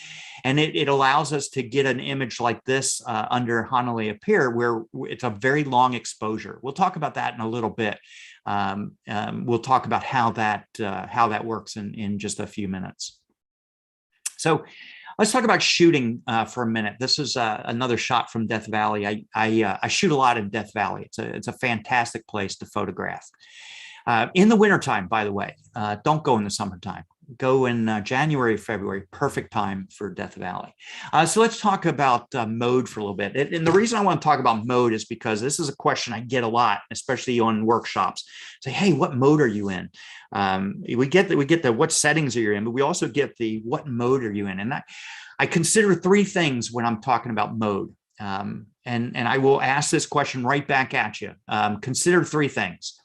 And it allows us to get an image like this under Hanalei Appear, where it's a very long exposure. We'll talk about that in a little bit. We'll talk about how that works in just a few minutes. So let's talk about shooting for a minute. This is another shot from Death Valley. I shoot a lot in Death Valley. It's a fantastic place to photograph. In the wintertime, by the way, don't go in the summertime. Go in January, February, perfect time for Death Valley. So let's talk about mode for a little bit. And the reason I want to talk about mode is because this is a question I get a lot, especially on workshops. Say, hey, what mode are you in? We get the what settings are you in, but we also get the what mode are you in? And I consider 3 things when I'm talking about mode. And I will ask this question right back at you. Consider 3 things.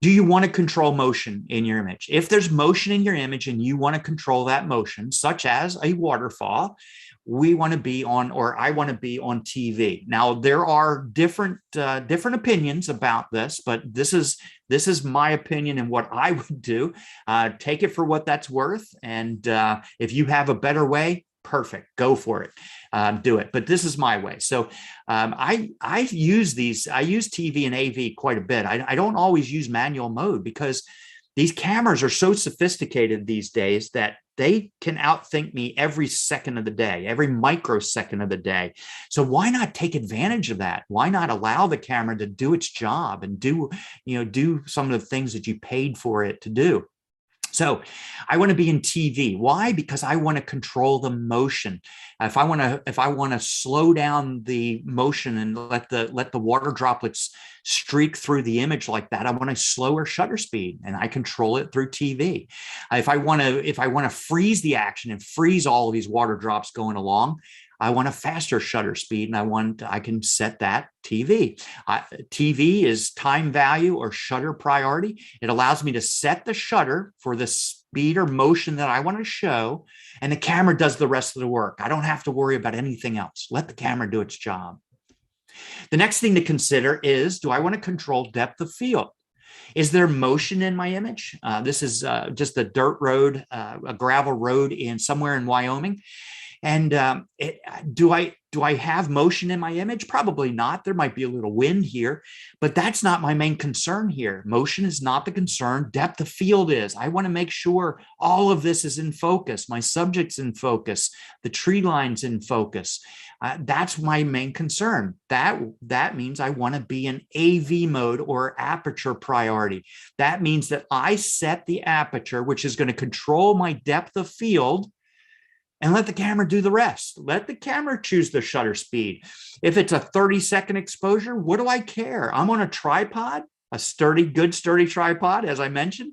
Do you want to control motion in your image? If there's motion in your image and you want to control that motion, such as a waterfall, we want to be on, or I want to be on TV. Now, there are different opinions about this, but this is my opinion and what I would do. Take it for what that's worth. And if you have a better way, perfect, go for it, do it. But this is my way. So I use TV and AV quite a bit. I don't always use manual mode because these cameras are so sophisticated these days that they can outthink me every second of the day, every microsecond of the day. So why not take advantage of that? Why not allow the camera to do its job and do some of the things that you paid for it to do? So I want to be in TV. Why? Because I want to control the motion. If I want to slow down the motion and let the water droplets streak through the image like that, I want a slower shutter speed, and I control it through TV. If I want to freeze the action and freeze all of these water drops going along, I want a faster shutter speed, and I can set that TV. TV is time value or shutter priority. It allows me to set the shutter for the speed or motion that I want to show, and the camera does the rest of the work. I don't have to worry about anything else. Let the camera do its job. The next thing to consider is, do I want to control depth of field? Is there motion in my image? This is just a dirt road, a gravel road somewhere in Wyoming. And do I have motion in my image? Probably not. There might be a little wind here, but that's not my main concern here. Motion is not the concern. Depth of field is. I want to make sure all of this is in focus. My subject's in focus. The tree line's in focus. That's my main concern. That means I want to be in AV mode or aperture priority. That means that I set the aperture, which is going to control my depth of field, and let the camera do the rest. Let the camera choose the shutter speed. If it's a 30-second exposure, what do I care? I'm on a tripod, a good sturdy tripod, as I mentioned,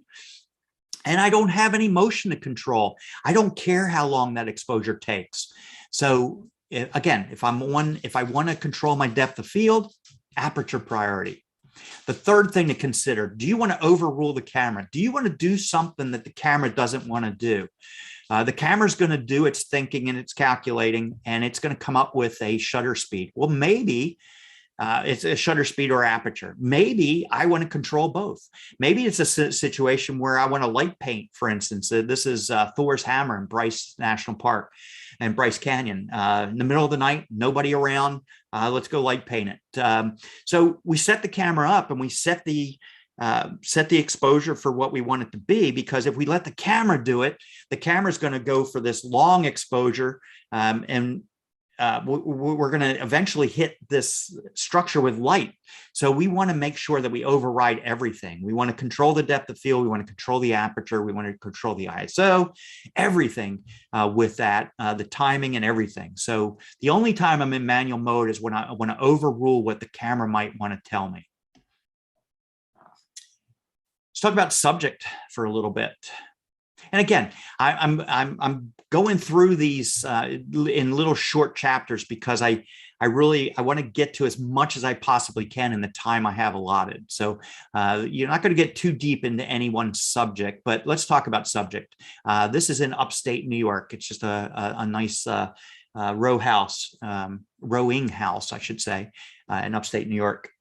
and I don't have any motion to control. I don't care how long that exposure takes. So again, if I want to control my depth of field, aperture priority. The third thing to consider, do you want to overrule the camera? Do you want to do something that the camera doesn't want to do? The camera's going to do its thinking and its calculating, and it's going to come up with a shutter speed. Well, maybe it's a shutter speed or aperture. Maybe I want to control both. Maybe it's a situation where I want to light paint, for instance. This is Thor's Hammer in Bryce National Park and Bryce Canyon. In the middle of the night, nobody around. Let's go light paint it. So we set the camera up and we set the exposure for what we want it to be, because if we let the camera do it, the camera's going to go for this long exposure, and we're going to eventually hit this structure with light. So we want to make sure that we override everything. We want to control the depth of field. We want to control the aperture. We want to control the ISO, everything with that, the timing and everything. So the only time I'm in manual mode is when I want to overrule what the camera might want to tell me. Let's talk about subject for a little bit. And again, I'm going through these in little short chapters because I want to get to as much as I possibly can in the time I have allotted. So you're not going to get too deep into any one subject, but let's talk about subject. This is in upstate New York. It's just a nice rowing house, I should say, in upstate New York.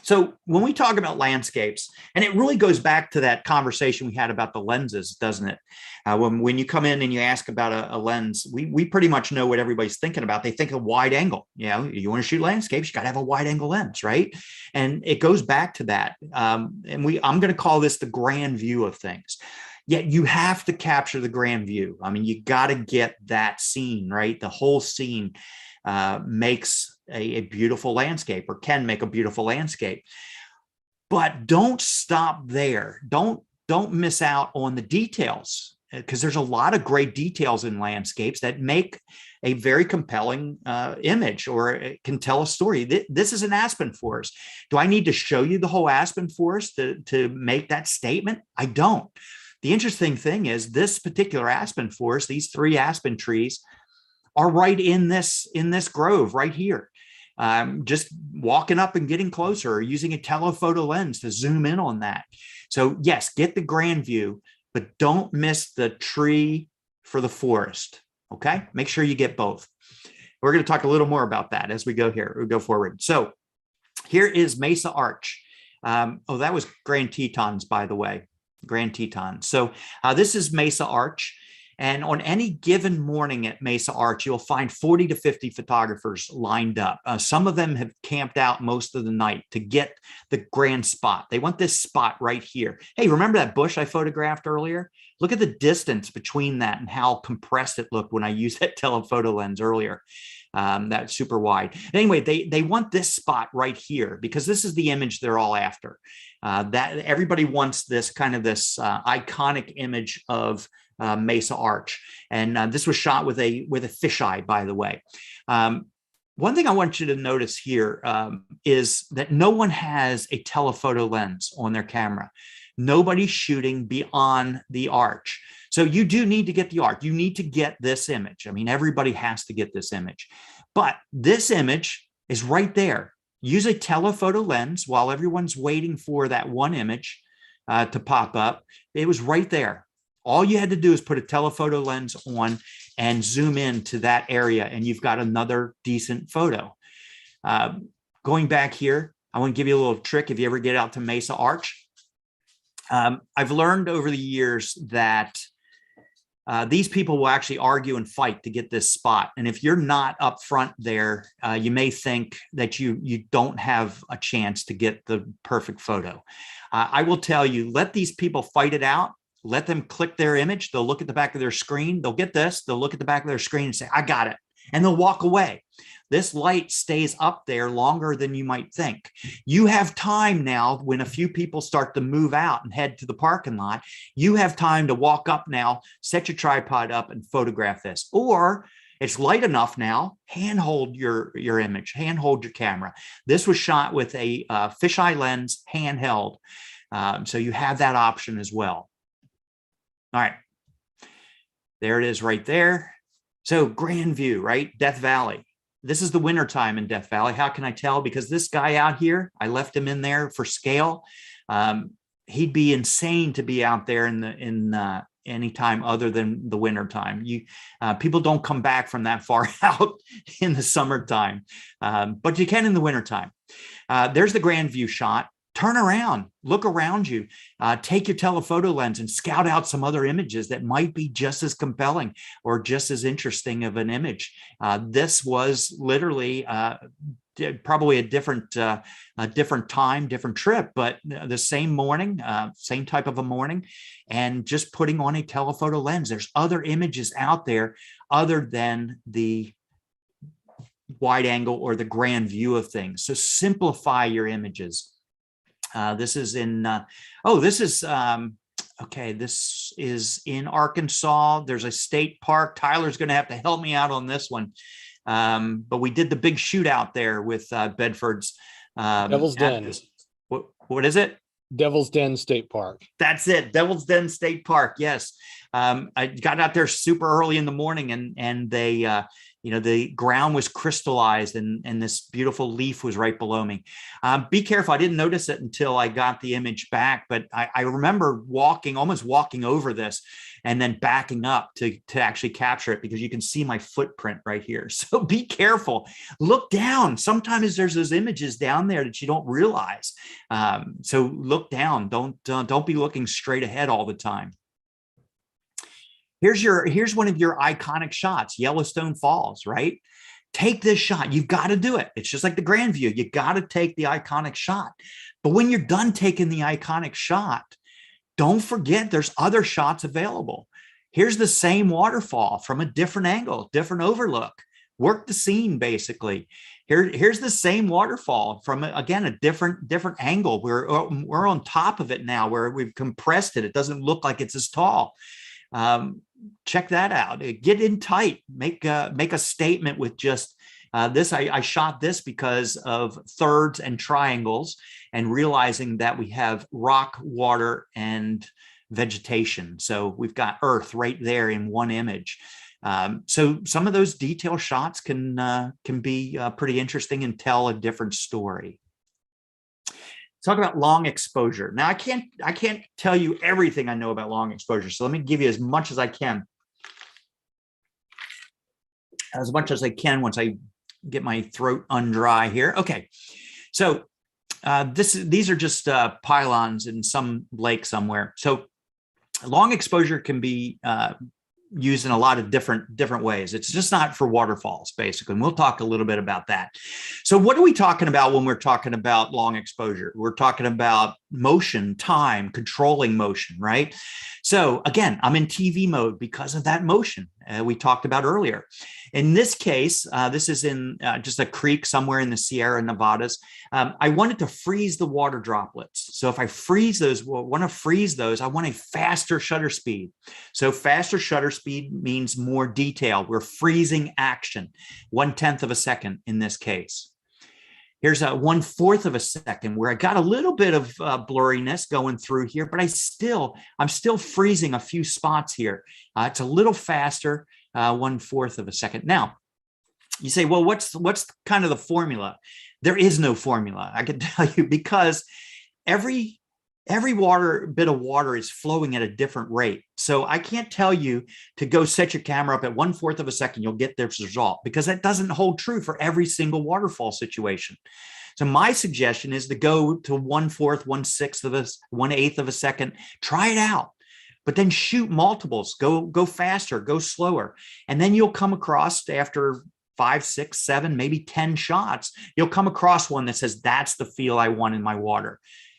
So when we talk about landscapes, and it really goes back to that conversation we had about the lenses, doesn't it? When you come in and you ask about a lens, we pretty much know what everybody's thinking about. They think of wide angle. You know, you want to shoot landscapes, you got to have a wide angle lens, right? And it goes back to that. I'm going to call this the grand view of things. Yet you have to capture the grand view. I mean, you got to get that scene, right? The whole scene makes a beautiful landscape, or can make a beautiful landscape. But don't stop there. Don't miss out on the details, because there's a lot of great details in landscapes that make a very compelling image, or it can tell a story. This is an aspen forest. Do I need to show you the whole aspen forest to make that statement? I don't. The interesting thing is this particular aspen forest, these 3 aspen trees, are right in this grove right here. Just walking up and getting closer, or using a telephoto lens to zoom in on that. So yes, get the grand view, but don't miss the tree for the forest. Okay, make sure you get both. We're going to talk a little more about that as we go forward. So here is Mesa Arch. Oh, that was Grand Tetons, by the way, Grand Tetons. So this is Mesa Arch. And on any given morning at Mesa Arch, you'll find 40 to 50 photographers lined up. Some of them have camped out most of the night to get the grand spot. They want this spot right here. Hey, remember that bush I photographed earlier? Look at the distance between that and how compressed it looked when I used that telephoto lens earlier. That's super wide. Anyway, they want this spot right here because this is the image they're all after. That everybody wants this kind of this iconic image of Mesa Arch, and this was shot with a fisheye, by the way. One thing I want you to notice here is that no one has a telephoto lens on their camera. Nobody's shooting beyond the arch. So you do need to get the art. You need to get this image. I mean, everybody has to get this image, but this image is right there. Use a telephoto lens while everyone's waiting for that one image to pop up. It was right there. All you had to do is put a telephoto lens on and zoom in to that area, and you've got another decent photo. Going back here, I want to give you a little trick if you ever get out to Mesa Arch. I've learned over the years that these people will actually argue and fight to get this spot. And if you're not up front there, you may think that you don't have a chance to get the perfect photo. I will tell you, let these people fight it out. Let them click their image. They'll look at the back of their screen. They'll get this. They'll look at the back of their screen and say, I got it. And they'll walk away. This light stays up there longer than you might think. You have time now when a few people start to move out and head to the parking lot. You have time to walk up now, set your tripod up and photograph this. Or it's light enough now, handhold your image, handhold your camera. This was shot with a fisheye lens, handheld. So you have that option as well. All right, there it is right there. So grand view, right? Death Valley. This is the winter time in Death Valley. How can I tell? Because this guy out here, I left him in there for scale. He'd be insane to be out there in any time other than the winter time. People don't come back from that far out in the summertime, but you can in the winter time. There's the grand view shot. Turn around, look around you, take your telephoto lens and scout out some other images that might be just as compelling or just as interesting of an image. This was literally probably a different time, different trip, but the same morning, same type of a morning, and just putting on a telephoto lens. There's other images out there other than the wide angle or the grand view of things. So simplify your images. This is in, okay, this is in Arkansas. There's a state park. Tyler's going to have to help me out on this one. But we did the big shootout there with Bedford's. Devil's Den. What is it? Devil's Den State Park. That's it. Devil's Den State Park. Yes. I got out there super early in the morning and they, the ground was crystallized and this beautiful leaf was right below me. Be careful. I didn't notice it until I got the image back, but I remember almost walking over this and then backing up to actually capture it because you can see my footprint right here. So be careful. Look down. Sometimes there's those images down there that you don't realize. So look down. Don't be looking straight ahead all the time. Here's one of your iconic shots, Yellowstone Falls, right? Take this shot. You've got to do it. It's just like the grand view. You got to take the iconic shot. But when you're done taking the iconic shot, don't forget there's other shots available. Here's the same waterfall from a different angle, different overlook. Work the scene, basically. Here's the same waterfall from, again, a different angle. We're on top of it now where we've compressed it. It doesn't look like it's as tall. Check that out. Get in tight. Make a statement with just this. I shot this because of thirds and triangles and realizing that we have rock, water, and vegetation. So we've got earth right there in one image. So some of those detail shots can be pretty interesting and tell a different story. Talk about long exposure. Now I can't tell you everything I know about long exposure. So let me give you as much as I can. As much as I can once I get my throat undry here. Okay. So these are just pylons in some lake somewhere. So long exposure can be used in a lot of different ways. It's just not for waterfalls, basically. And we'll talk a little bit about that. So what are we talking about when we're talking about long exposure? We're talking about motion, time, controlling motion, right? So again, I'm in TV mode because of that motion we talked about earlier. In this case, this is in just a creek somewhere in the Sierra Nevadas. I wanted to freeze the water droplets. So if I freeze those, want to freeze those, I want a faster shutter speed. So faster shutter speed means more detail. We're freezing action, 1/10 of a second in this case. Here's a 1/4 of a second where I got a little bit of blurriness going through here, but I'm still freezing a few spots here. It's a little faster, 1/4 of a second. Now, you say, well, what's kind of the formula? There is no formula, I can tell you, because every bit of water is flowing at a different rate. So I can't tell you to go set your camera up at 1/4 of a second, you'll get this result, because that doesn't hold true for every single waterfall situation. So my suggestion is to go to 1/4, 1/6 of a 1/8 of a second, try it out, but then shoot multiples, go faster, go slower. And then you'll come across, after 5, 6, 7, maybe 10 shots, you'll come across one that says, that's the feel I want in my water.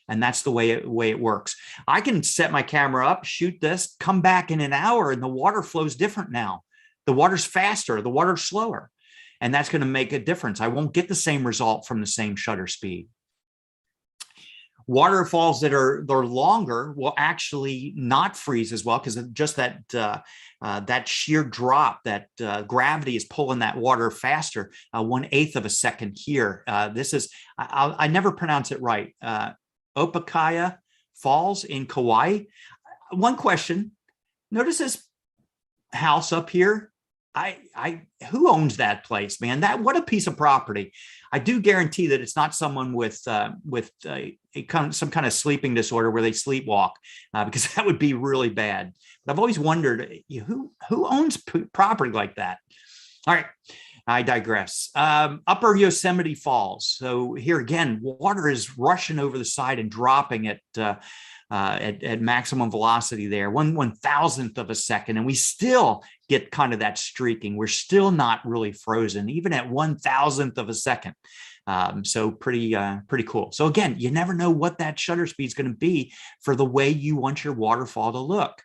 And that's the way it works. I can set my camera up, shoot this, come back in an hour, and the water flows different now. The water's faster, the water's slower. And that's going to make a difference. I won't get the same result from the same shutter speed. Waterfalls that are longer will actually not freeze as well, because just that sheer drop, that gravity is pulling that water faster. 1/8 of a second here. This is, I never pronounce it right. Opakaya Falls in Kauai. One question, notice this house up here. Who owns that place, man? What a piece of property. I do guarantee that it's not someone with some kind of sleeping disorder where they sleepwalk, because that would be really bad. But I've always wondered, who owns property like that? All right, I digress. Upper Yosemite Falls. So here again, water is rushing over the side and dropping at maximum velocity there, 1/1000th of a second, and we still get kind of that streaking. We're still not really frozen, even at 1/1000th of a second. So pretty cool. So again, you never know what that shutter speed is going to be for the way you want your waterfall to look.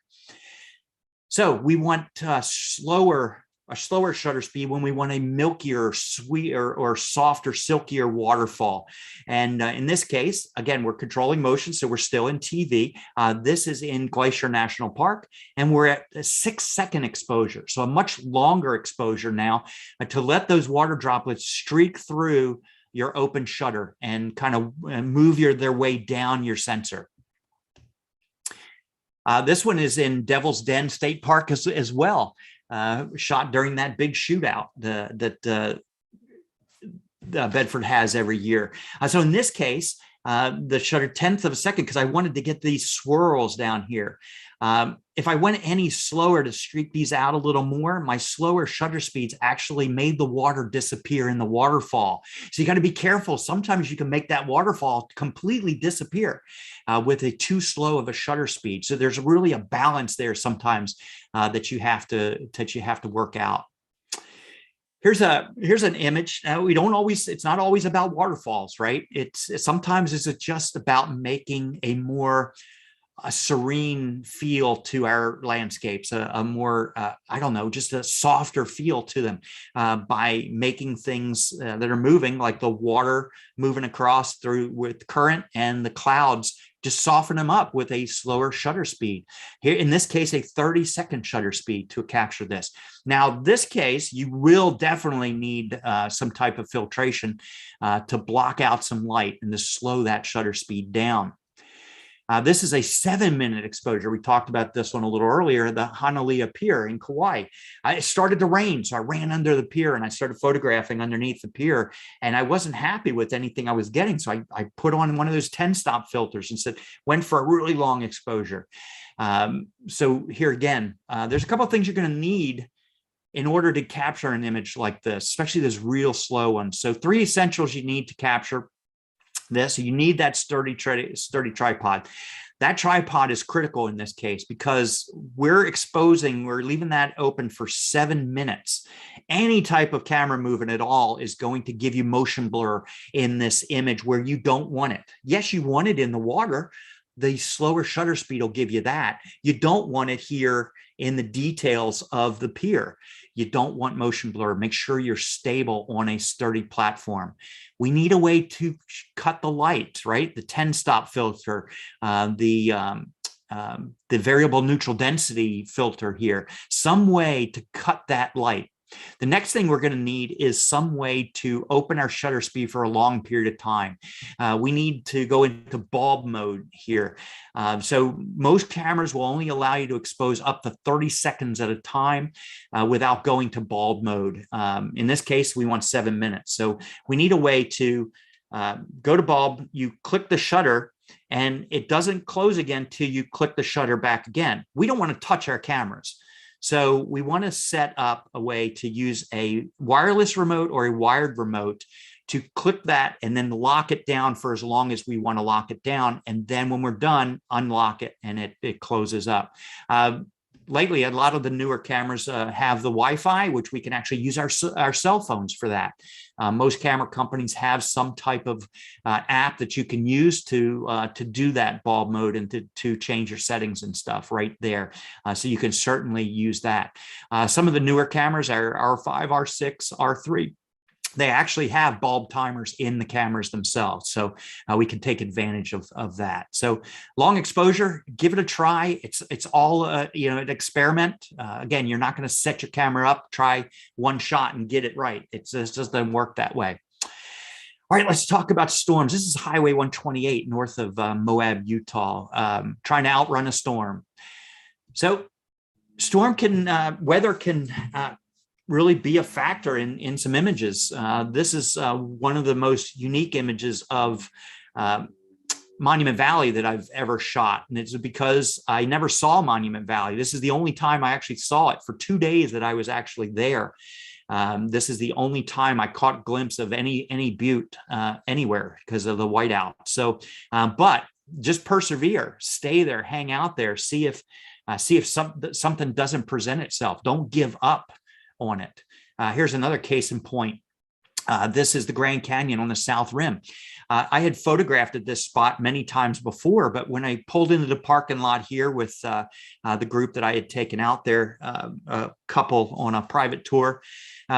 So we want a slower shutter speed when we want a milkier, sweeter, or softer, silkier waterfall. And in this case, again, we're controlling motion, so we're still in TV. This is in Glacier National Park, and we're at a 6-second exposure, so a much longer exposure now to let those water droplets streak through your open shutter and kind of move their way down your sensor. This one is in Devil's Den State Park as well. Shot during that big shootout that Bedford has every year. So in this case, the shutter 1/10 of a second, because I wanted to get these swirls down here. If I went any slower to streak these out a little more, my slower shutter speeds actually made the water disappear in the waterfall. So you got to be careful. Sometimes you can make that waterfall completely disappear with a too slow of a shutter speed. So there's really a balance there sometimes that you have to work out. Here's an image. It's not always about waterfalls, right? Sometimes it's just about making a serene feel to our landscapes, a more, I don't know, just a softer feel to them by making things that are moving, like the water moving across through with current, and the clouds, just soften them up with a slower shutter speed. Here, in this case, a 30-second shutter speed to capture this. Now, this case, you will definitely need some type of filtration to block out some light and to slow that shutter speed down. This is a 7-minute exposure. We talked about this one a little earlier, the Hanalea Pier in Kauai. It started to rain, so I ran under the pier and I started photographing underneath the pier, and I wasn't happy with anything I was getting. So I put on one of those 10-stop filters and went for a really long exposure. So here again, there's a couple of things you're going to need in order to capture an image like this, especially those real slow ones. So 3 essentials you need to capture this. You need that sturdy tripod. That tripod is critical in this case because we're leaving that open for 7 minutes. Any type of camera movement at all is going to give you motion blur in this image where you don't want it. Yes, you want it in the water. The slower shutter speed will give you that. You don't want it here in the details of the pier. You don't want motion blur. Make sure you're stable on a sturdy platform. We need a way to cut the light, right? The 10-stop filter, the variable neutral density filter here, some way to cut that light. The next thing we're going to need is some way to open our shutter speed for a long period of time. We need to go into bulb mode here. So most cameras will only allow you to expose up to 30 seconds at a time without going to bulb mode. In this case, we want 7 minutes. So we need a way to go to bulb, you click the shutter, and it doesn't close again till you click the shutter back again. We don't want to touch our cameras. So we want to set up a way to use a wireless remote or a wired remote to click that and then lock it down for as long as we want to lock it down. And then when we're done, unlock it and it closes up. Lately, a lot of the newer cameras have the Wi-Fi, which we can actually use our cell phones for that. Most camera companies have some type of app that you can use to do that bulb mode and to change your settings and stuff right there. So you can certainly use that. Some of the newer cameras are R5, R6, R3. They actually have bulb timers in the cameras themselves. So we can take advantage of that. So long exposure, give it a try. It's all, an experiment. Again, you're not going to set your camera up, try one shot and get it right. It just doesn't work that way. All right, let's talk about storms. This is Highway 128 north of Moab, Utah, trying to outrun a storm. So weather can really be a factor in some images. This is one of the most unique images of Monument Valley that I've ever shot. And it's because I never saw Monument Valley. This is the only time I actually saw it for 2 days that I was actually there. This is the only time I caught a glimpse of any butte anywhere because of the whiteout. So, but just persevere, stay there, hang out there, see if something doesn't present itself. Don't give up on it. Here's another case in point. This is the Grand Canyon on the South Rim. I had photographed at this spot many times before, but when I pulled into the parking lot here with the group that I had taken out there, a couple on a private tour,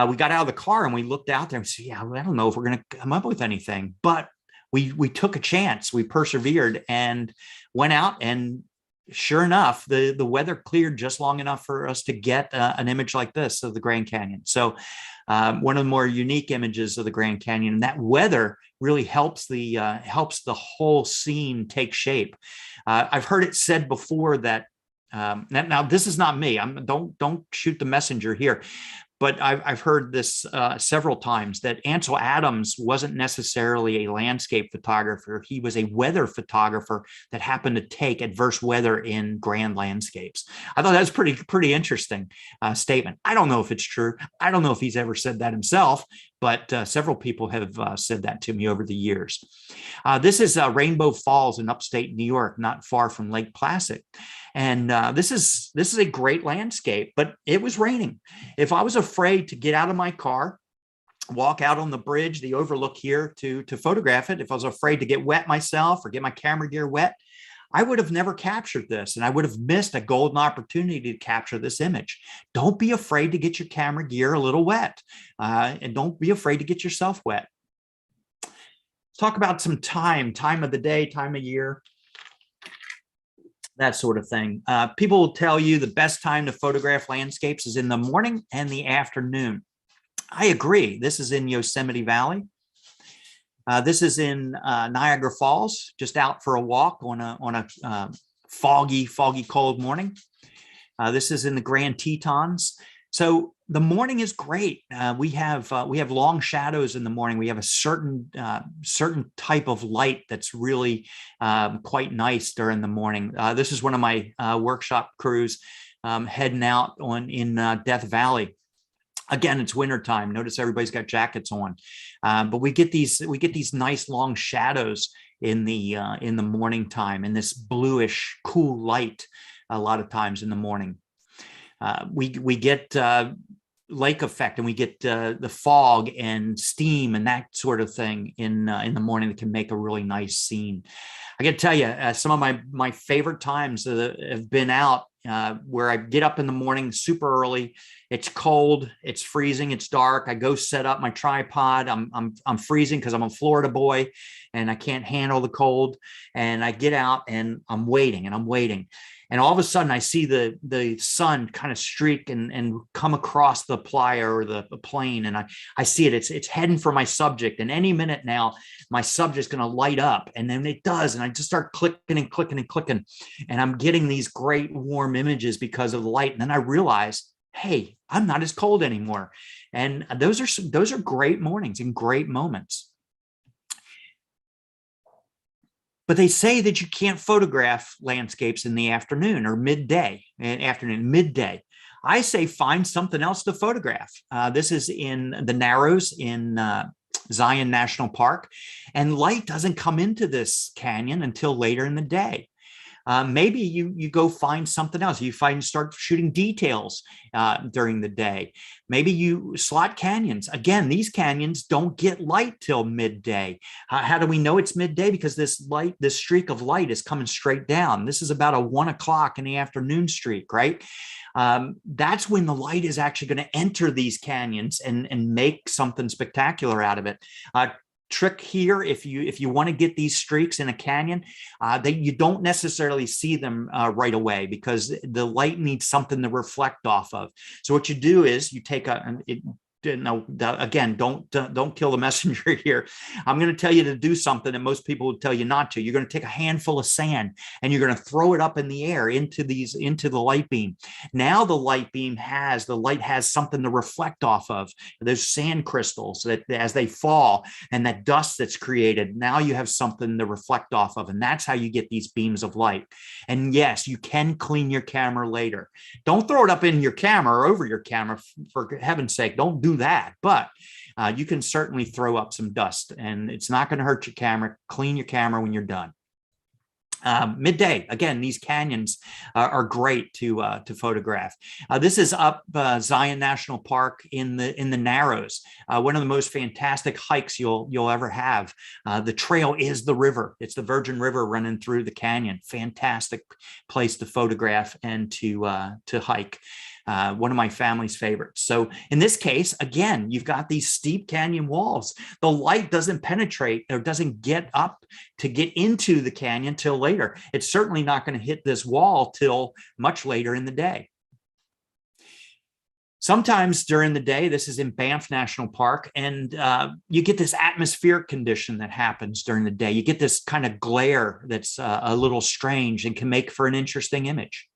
we got out of the car and we looked out there and said, yeah, I don't know if we're going to come up with anything, but we took a chance. We persevered and went out, and sure enough, the weather cleared just long enough for us to get an image like this of the Grand Canyon. So one of the more unique images of the Grand Canyon, and that weather really helps the whole scene take shape. I've heard it said before that now this is not me. Don't shoot the messenger here. But I've heard this several times that Ansel Adams wasn't necessarily a landscape photographer. He was a weather photographer that happened to take adverse weather in grand landscapes. I thought that was pretty interesting statement. I don't know if it's true. I don't know if he's ever said that himself, but several people have said that to me over the years. This is Rainbow Falls in upstate New York, not far from Lake Placid. And this is a great landscape, but it was raining. If I was afraid to get out of my car, walk out on the bridge, the overlook here to photograph it, if I was afraid to get wet myself or get my camera gear wet, I would have never captured this, and I would have missed a golden opportunity to capture this image. Don't be afraid to get your camera gear a little wet, and don't be afraid to get yourself wet. Let's talk about some time of the day, time of year, that sort of thing. People will tell you the best time to photograph landscapes is in the morning and the afternoon. I agree. This is in Yosemite Valley. This is in Niagara Falls, just out for a walk on a foggy, cold morning. This is in the Grand Tetons. So the morning is great. We have long shadows in the morning. We have a certain type of light that's really quite nice during the morning. This is one of my workshop crews heading out in Death Valley. Again, it's wintertime. Notice everybody's got jackets on, but we get these nice long shadows in the morning time, and this bluish, cool light a lot of times in the morning. We get lake effect, and we get the fog and steam and that sort of thing in the morning that can make a really nice scene. I got to tell you, some of my favorite times have been out where I get up in the morning super early. It's cold, it's freezing, it's dark. I go set up my tripod. I'm freezing because I'm a Florida boy and I can't handle the cold. And I get out and I'm waiting. And all of a sudden I see the sun kind of streak and come across the playa or the plane. And I see it, it's heading for my subject. And any minute now, my subject's going to light up. And then it does. And I just start clicking and clicking and clicking. And I'm getting these great warm images because of the light. And then I realize, hey, I'm not as cold anymore. And those are great mornings and great moments. But they say that you can't photograph landscapes in the afternoon or midday. I say find something else to photograph. This is in the Narrows in Zion National Park, and light doesn't come into this canyon until later in the day. Maybe you go find something else. You start shooting details during the day. Maybe you slot canyons. Again, these canyons don't get light till midday. How do we know it's midday? Because this streak of light is coming straight down. This is about a 1 o'clock in the afternoon streak, right? That's when the light is actually going to enter these canyons and make something spectacular out of it. Trick here, if you want to get these streaks in a canyon, you don't necessarily see them right away because the light needs something to reflect off of. So what you do is you take again, don't kill the messenger here. I'm going to tell you to do something that most people would tell you not to. You're going to take a handful of sand and you're going to throw it up in the air into the light beam. Now the light has something to reflect off of. There's sand crystals that as they fall and that dust that's created, now you have something to reflect off of. And that's how you get these beams of light. And yes, you can clean your camera later. Don't throw it up in your camera or over your camera, for heaven's sake. Don't do that, but you can certainly throw up some dust and it's not going to hurt your camera. Clean your camera when you're done. Midday, again, these canyons are great to photograph. This is up Zion National Park in the Narrows, one of the most fantastic hikes you'll ever have. The trail is the river. It's the Virgin River running through the canyon. Fantastic place to photograph and to hike. One of my family's favorites. So in this case, again, you've got these steep canyon walls. The light doesn't penetrate or doesn't get up to get into the canyon till later. It's certainly not going to hit this wall till much later in the day. Sometimes during the day, this is in Banff National Park, and you get this atmospheric condition that happens during the day. You get this kind of glare that's a little strange and can make for an interesting image.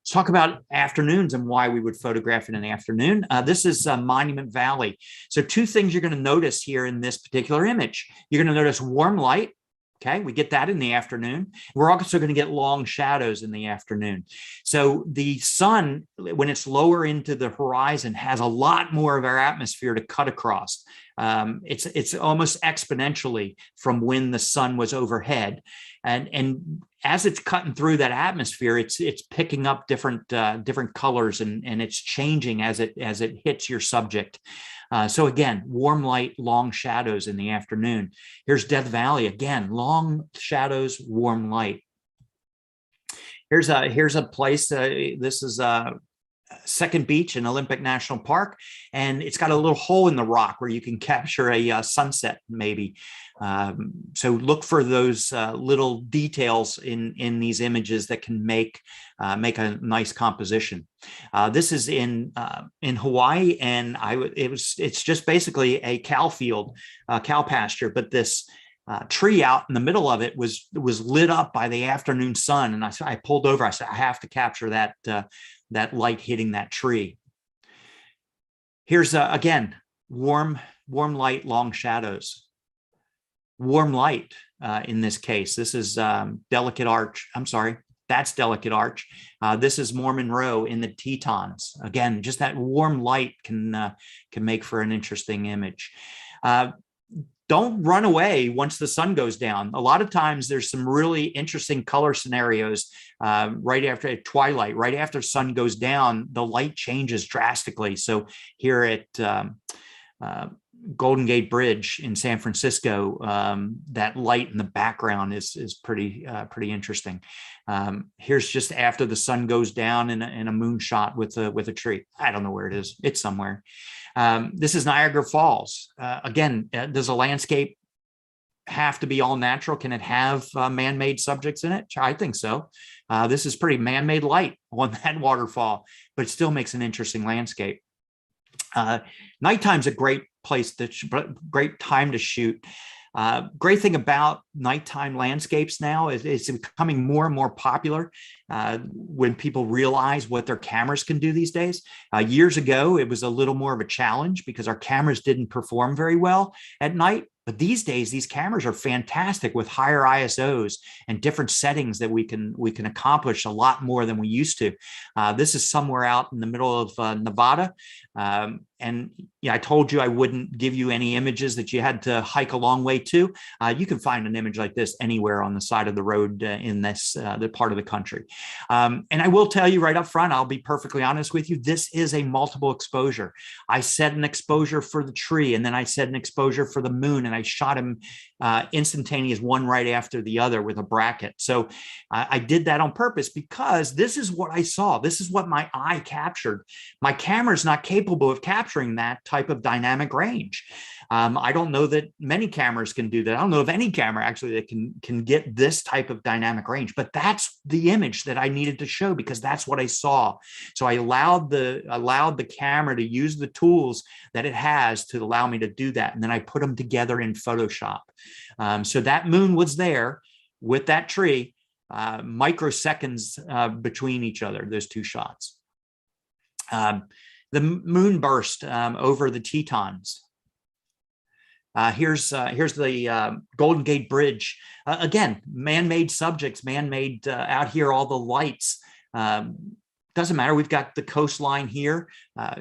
Let's talk about afternoons and why we would photograph in an afternoon. This is Monument Valley. So two things you're going to notice here in this particular image. You're going to notice warm light. Okay, we get that in the afternoon. We're also going to get long shadows in the afternoon. So the sun, when it's lower into the horizon, has a lot more of our atmosphere to cut across. It's almost exponentially from when the sun was overhead. And as it's cutting through that atmosphere, it's picking up different colors and it's changing as it hits your subject. So again, warm light, long shadows in the afternoon. Here's Death Valley again, long shadows, warm light. Here's a place. This is Second Beach in Olympic National Park, and it's got a little hole in the rock where you can capture a sunset maybe. So look for those little details in these images that can make a nice composition. This is in Hawaii, and it's just basically a cow field, cow pasture, but this tree out in the middle of it was lit up by the afternoon sun, and I pulled over. I said, I have to capture that light hitting that tree. Here's again, warm light, long shadows. Warm light in this case. This is Delicate Arch. I'm sorry, that's Delicate Arch. This is Mormon Row in the Tetons. Again, just that warm light can make for an interesting image. Don't run away once the sun goes down. A lot of times there's some really interesting color scenarios right after twilight, right after sun goes down, the light changes drastically. So here at Golden Gate Bridge in San Francisco, that light in the background is pretty interesting. Here's just after the sun goes down in a moonshot with a tree. I don't know where it is. It's somewhere. This is Niagara Falls. Again, there's a landscape have to be all natural? Can it have man-made subjects in it? I think so. This is pretty man-made light on that waterfall, but it still makes an interesting landscape. Nighttime's a great great time to shoot. Great thing about nighttime landscapes now is it's becoming more and more popular when people realize what their cameras can do these days. Years ago, it was a little more of a challenge because our cameras didn't perform very well at night. But these days, these cameras are fantastic with higher ISOs and different settings that we can accomplish a lot more than we used to. This is somewhere out in the middle of Nevada. And yeah, I told you I wouldn't give you any images that you had to hike a long way to. You can find an image like this anywhere on the side of the road in this the part of the country. And I will tell you right up front, I'll be perfectly honest with you, this is a multiple exposure. I set an exposure for the tree, and then I set an exposure for the moon, and I shot him instantaneous, one right after the other with a bracket. So I did that on purpose because this is what I saw. This is what my eye captured. My camera is not capable of capturing that type of dynamic range. I don't know that many cameras can do that. I don't know of any camera actually that can get this type of dynamic range, but that's the image that I needed to show because that's what I saw. So I allowed the camera to use the tools that it has to allow me to do that. And then I put them together in Photoshop. So that moon was there with that tree, microseconds between each other, those two shots. The moon burst over the Tetons. Here's the Golden Gate Bridge. Again, man-made subjects, man-made out here, all the lights. Doesn't matter. We've got the coastline here.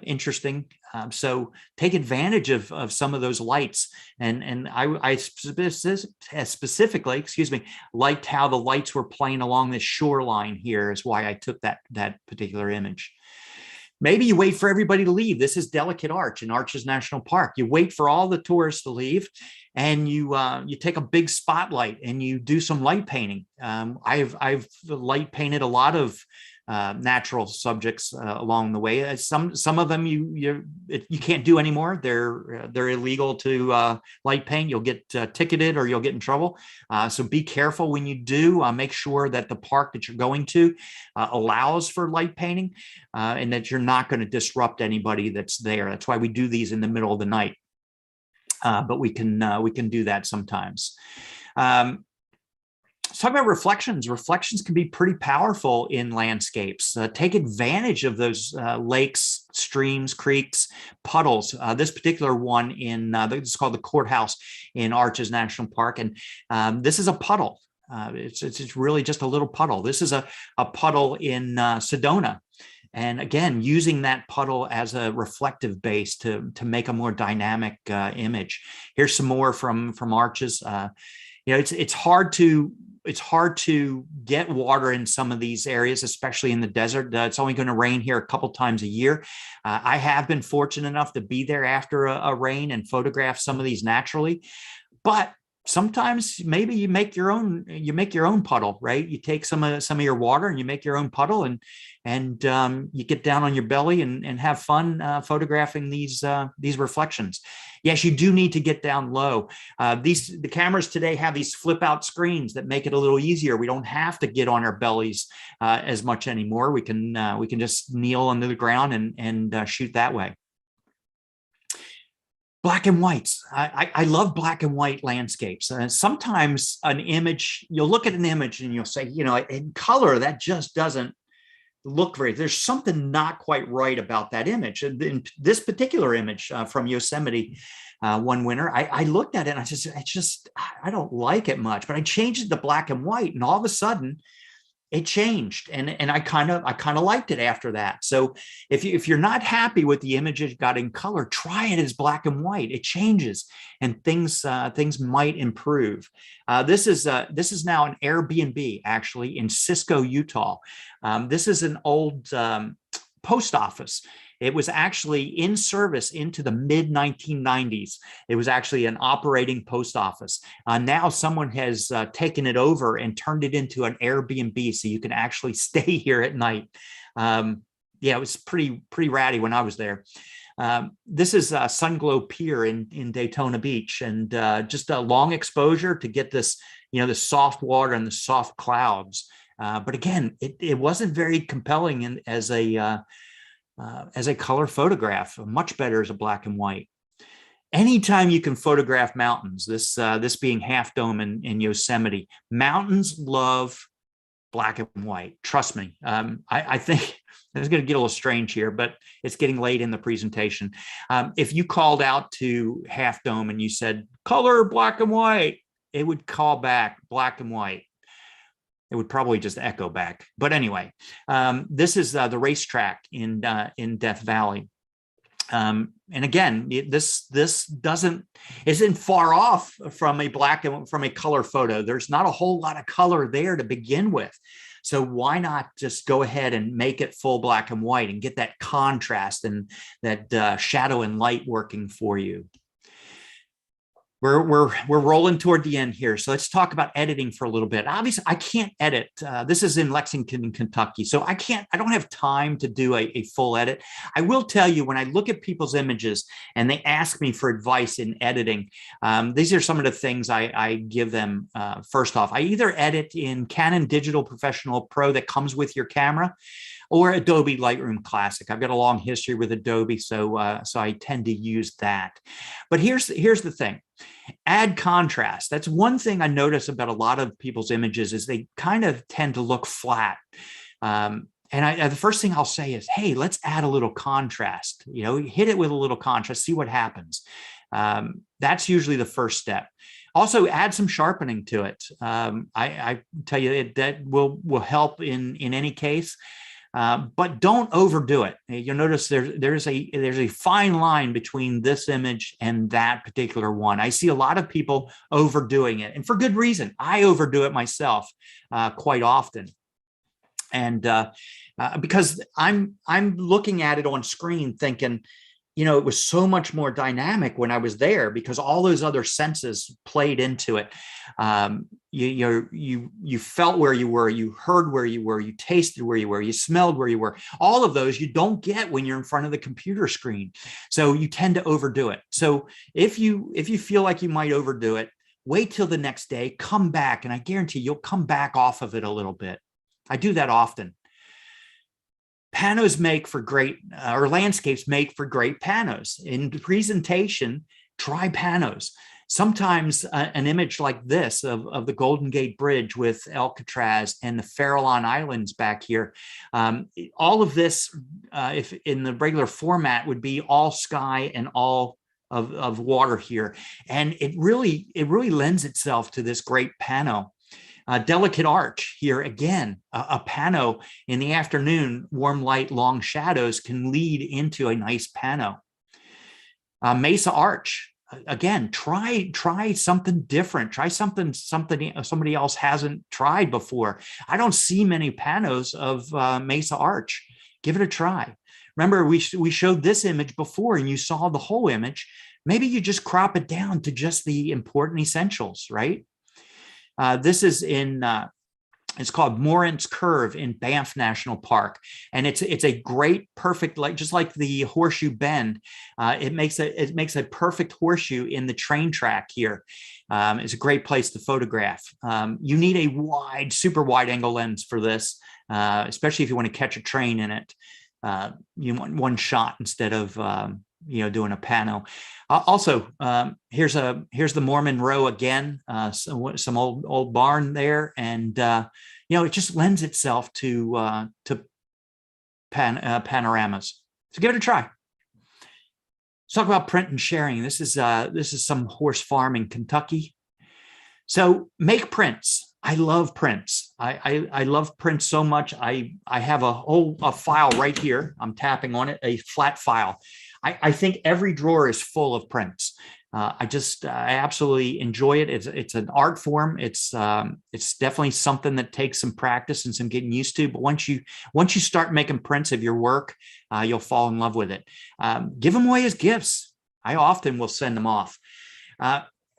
Interesting. So take advantage of some of those lights. And I specifically, excuse me, liked how the lights were playing along this shoreline here is why I took that particular image. Maybe you wait for everybody to leave. This is Delicate Arch in Arches National Park. You wait for all the tourists to leave, and you take a big spotlight and you do some light painting. I've light painted a lot of natural subjects along the way. Some of them you can't do anymore. They're illegal to light paint. You'll get ticketed or you'll get in trouble. So be careful when you do. Make sure that the park that you're going to allows for light painting and that you're not going to disrupt anybody that's there. That's why we do these in the middle of the night. But we can do that sometimes. Let's talk about reflections. Reflections can be pretty powerful in landscapes. Take advantage of those lakes, streams, creeks, puddles. This particular one it's called the Courthouse in Arches National Park. And this is a puddle. It's really just a little puddle. This is a puddle in Sedona. And again, using that puddle as a reflective base to make a more dynamic image. Here's some more from Arches. It's hard to get water in some of these areas, especially in the desert. It's only going to rain here a couple times a year. I have been fortunate enough to be there after a rain and photograph some of these naturally, but sometimes maybe you make your own puddle, right? You take some of your water and you make your own puddle, and you get down on your belly and have fun photographing these reflections. Yes, you do need to get down low. The cameras today have these flip out screens that make it a little easier. We don't have to get on our bellies as much anymore. We can just kneel under the ground and shoot that way. Black and whites. I love black and white landscapes. Sometimes an image, you'll look at an image and you'll say, in color, that just doesn't look very, there's something not quite right about that image. And in this particular image from Yosemite one winter, I looked at it and I don't like it much, but I changed it to black and white, and all of a sudden it changed, and I kind of liked it after that. So if you're not happy with the image it got in color, try it as black and white. It changes, and things might improve. This is now an Airbnb actually in Cisco, Utah. This is an old post office. It was actually in service into the mid 1990s. It was actually an operating post office. Now someone has taken it over and turned it into an Airbnb, so you can actually stay here at night. Yeah, it was pretty ratty when I was there. This is Sunglow Pier in Daytona Beach, and just a long exposure to get this, the soft water and the soft clouds. But again, it wasn't very compelling as a color photograph. Much better as a black and white. Anytime you can photograph mountains, this being Half Dome in Yosemite, mountains love black and white. Trust me. I think it's going to get a little strange here, but it's getting late in the presentation. If you called out to Half Dome and you said, color black and white, it would call back black and white. It would probably just echo back. But anyway, this is the racetrack in Death Valley. And again, this isn't far off from a color photo. There's not a whole lot of color there to begin with. So why not just go ahead and make it full black and white and get that contrast and that shadow and light working for you? We're rolling toward the end here. So let's talk about editing for a little bit. Obviously, I can't edit. This is in Lexington, Kentucky. So I don't have time to do a full edit. I will tell you, when I look at people's images and they ask me for advice in editing, these are some of the things I give them. First off, I either edit in Canon Digital Professional Pro that comes with your camera, or Adobe Lightroom Classic. I've got a long history with Adobe, so I tend to use that. But here's the thing. Add contrast. That's one thing I notice about a lot of people's images is they kind of tend to look flat. And the first thing I'll say is, hey, let's add a little contrast. Hit it with a little contrast, see what happens. That's usually the first step. Also, add some sharpening to it. I tell you, that will help in any case. But don't overdo it. You'll notice there's a fine line between this image and that particular one. I see a lot of people overdoing it, and for good reason. I overdo it myself quite often, and because I'm looking at it on screen thinking, it was so much more dynamic when I was there because all those other senses played into it. You felt where you were, you heard where you were, you tasted where you were, you smelled where you were. All of those you don't get when you're in front of the computer screen. So you tend to overdo it. So if you feel like you might overdo it, wait till the next day, come back, and I guarantee you'll come back off of it a little bit. I do that often. Panos make for great, or landscapes make for great panos. In the presentation, try panos. Sometimes an image like this of the Golden Gate Bridge with Alcatraz and the Farallon Islands back here, all of this, if in the regular format, would be all sky and all of water here. And it really lends itself to this great pano. Delicate arch here again, a pano in the afternoon, warm light, long shadows can lead into a nice pano. Mesa arch, again, try something different. Try something somebody else hasn't tried before. I don't see many panos of Mesa arch. Give it a try. Remember, we showed this image before and you saw the whole image. Maybe you just crop it down to just the important essentials, right? This is it's called Morant's Curve in Banff National Park. And it's a great, perfect, just like the horseshoe bend, it makes a perfect horseshoe in the train track here. It's a great place to photograph. You need a super wide angle lens for this, especially if you want to catch a train in it. You want one shot instead of doing a pano. Also, here's the Mormon Row again, some old barn there, and it just lends itself to panoramas. So give it a try. Let's talk about print and sharing. This is some horse farm in Kentucky. So make prints. I love prints. I love prints so much. I have a file right here. I'm tapping on it, a flat file. I think every drawer is full of prints. I absolutely enjoy it. It's an art form. It's definitely something that takes some practice and some getting used to. But once you start making prints of your work, you'll fall in love with it. Give them away as gifts. I often will send them off.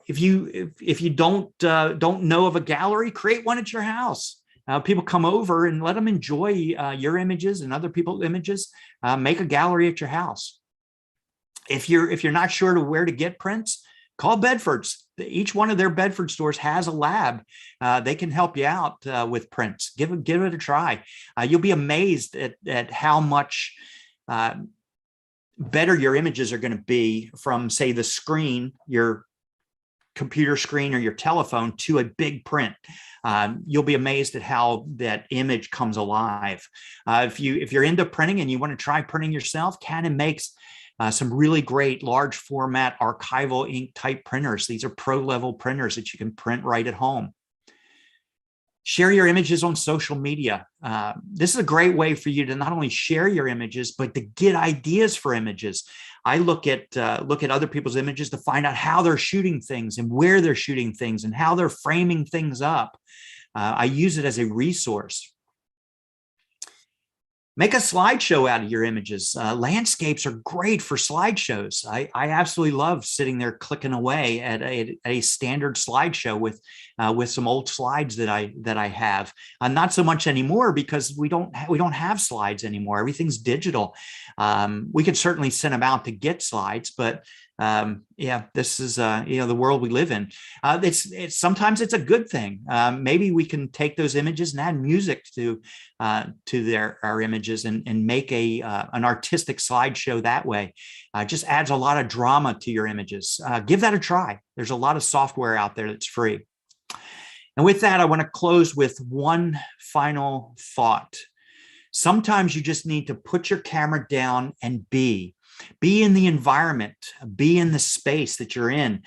If you don't know of a gallery, create one at your house. People come over and let them enjoy your images and other people's images. Make a gallery at your house. if you're not sure to where to get prints, call Bedford's. Each one of their Bedford stores has a lab. They can help you out with prints. Give it a try. You'll be amazed at how much better your images are going to be from, say, the screen, your computer screen or your telephone, to a big print. You'll be amazed at how that image comes alive. If you're into printing and you want to try printing yourself, Canon makes some really great large format archival ink type printers. These are pro level printers that you can print right at home. Share your images on social media. This is a great way for you to not only share your images, but to get ideas for images. I look at other people's images to find out how they're shooting things and where they're shooting things and how they're framing things up. I use it as a resource. Make a slideshow out of your images. Landscapes are great for slideshows. I absolutely love sitting there clicking away at a standard slideshow with some old slides that I have. Not so much anymore, because we don't have slides anymore. Everything's digital. We could certainly send them out to get slides, but yeah, this is the world we live in. It's sometimes it's a good thing. Maybe we can take those images and add music to our images and make an artistic slideshow that way. Just adds a lot of drama to your images. Give that a try. There's a lot of software out there that's free. And with that, I want to close with one final thought. Sometimes you just need to put your camera down and be in the environment, be in the space that you're in,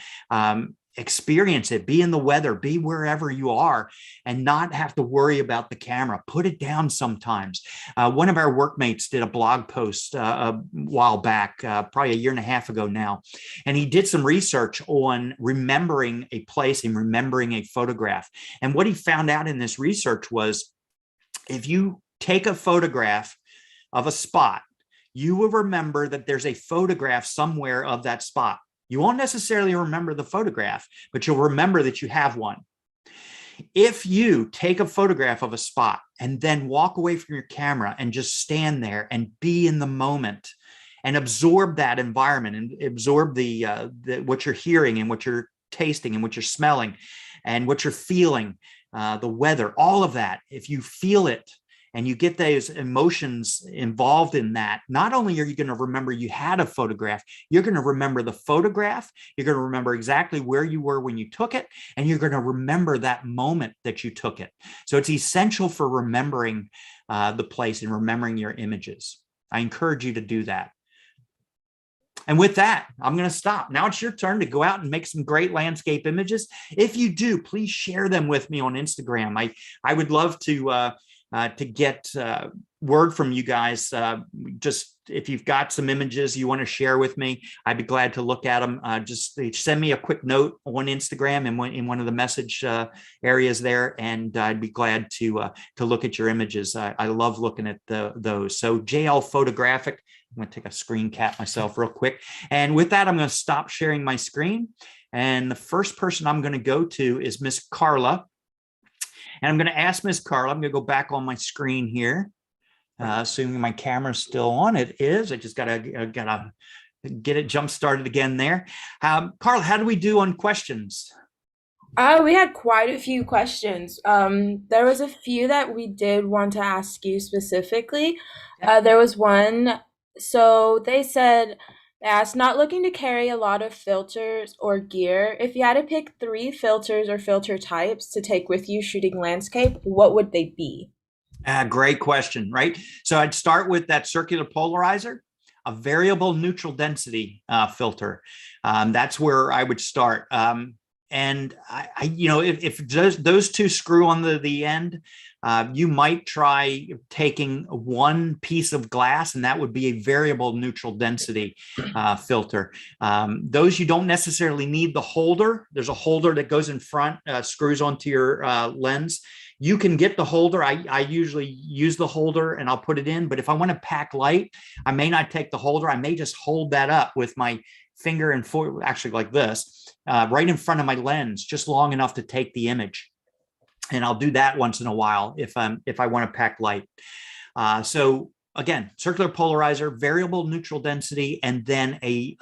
experience it, be in the weather, be wherever you are, and not have to worry about the camera. Put it down sometimes. One of our workmates did a blog post a while back, probably a year and a half ago now, and he did some research on remembering a place and remembering a photograph. And what he found out in this research was, if you take a photograph of a spot, you will remember that there's a photograph somewhere of that spot. You won't necessarily remember the photograph, but you'll remember that you have one. If you take a photograph of a spot and then walk away from your camera and just stand there and be in the moment and absorb that environment and absorb what you're hearing and what you're tasting and what you're smelling and what you're feeling, the weather, all of that, if you feel it, and you get those emotions involved in that, not only are you going to remember you had a photograph, you're going to remember the photograph, you're going to remember exactly where you were when you took it, and you're going to remember that moment that you took it. So it's essential for remembering the place and remembering your images. I encourage you to do that. And with that, I'm going to stop. Now it's your turn to go out and make some great landscape images. If you do, please share them with me on Instagram. I would love to get word from you guys. Just if you've got some images you want to share with me, I'd be glad to look at them. Just send me a quick note on Instagram in one of the message areas there, and I'd be glad to look at your images. I love looking at those. So JL Photographic. I'm going to take a screen cap myself real quick. And with that, I'm going to stop sharing my screen. And the first person I'm going to go to is Miss Carla. And I'm going to ask Miss Carla, I'm going to go back on my screen here, assuming my camera's still on. It is. I just got to get it jump started again there. Carla, how do we do on questions? We had quite a few questions. There was a few that we did want to ask you specifically. There was one. So they asked, not looking to carry a lot of filters or gear. If you had to pick 3 filters or filter types to take with you shooting landscape, what would they be? Great question, right? So I'd start with that circular polarizer, a variable neutral density filter. That's where I would start. And if those two screw on the end, you might try taking one piece of glass, and that would be a variable neutral density filter. Those you don't necessarily need the holder. There's a holder that goes in front, screws onto your lens. You can get the holder. I usually use the holder and I'll put it in, but if I want to pack light, I may not take the holder. I may just hold that up with my finger and actually like this, right in front of my lens, just long enough to take the image. And I'll do that once in a while if I want to pack light. So again, circular polarizer, variable neutral density, and then a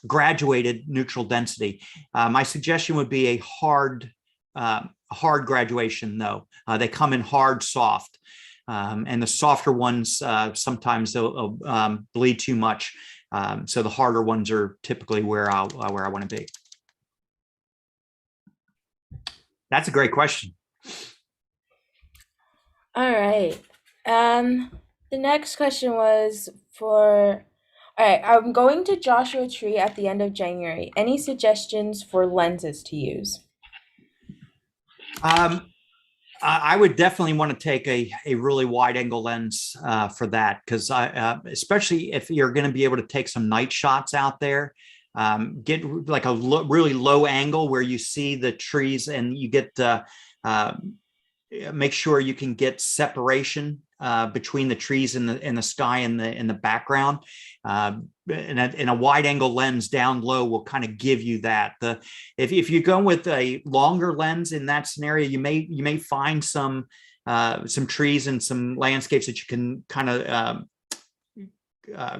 graduated neutral density. My suggestion would be a hard graduation, though. They come in hard, soft, and the softer ones sometimes they'll bleed too much. So the harder ones are typically where I want to be. That's a great question. All right. The next question was for, all right, I'm going to Joshua Tree at the end of January. Any suggestions for lenses to use? I would definitely want to take a really wide angle lens for that, because especially if you're going to be able to take some night shots out there, get like a really low angle where you see the trees and you get make sure you can get separation between the trees in the sky and in the background. And a wide angle lens down low will kind of give you that. If you go with a longer lens in that scenario, you may find some trees and some landscapes that you can kind of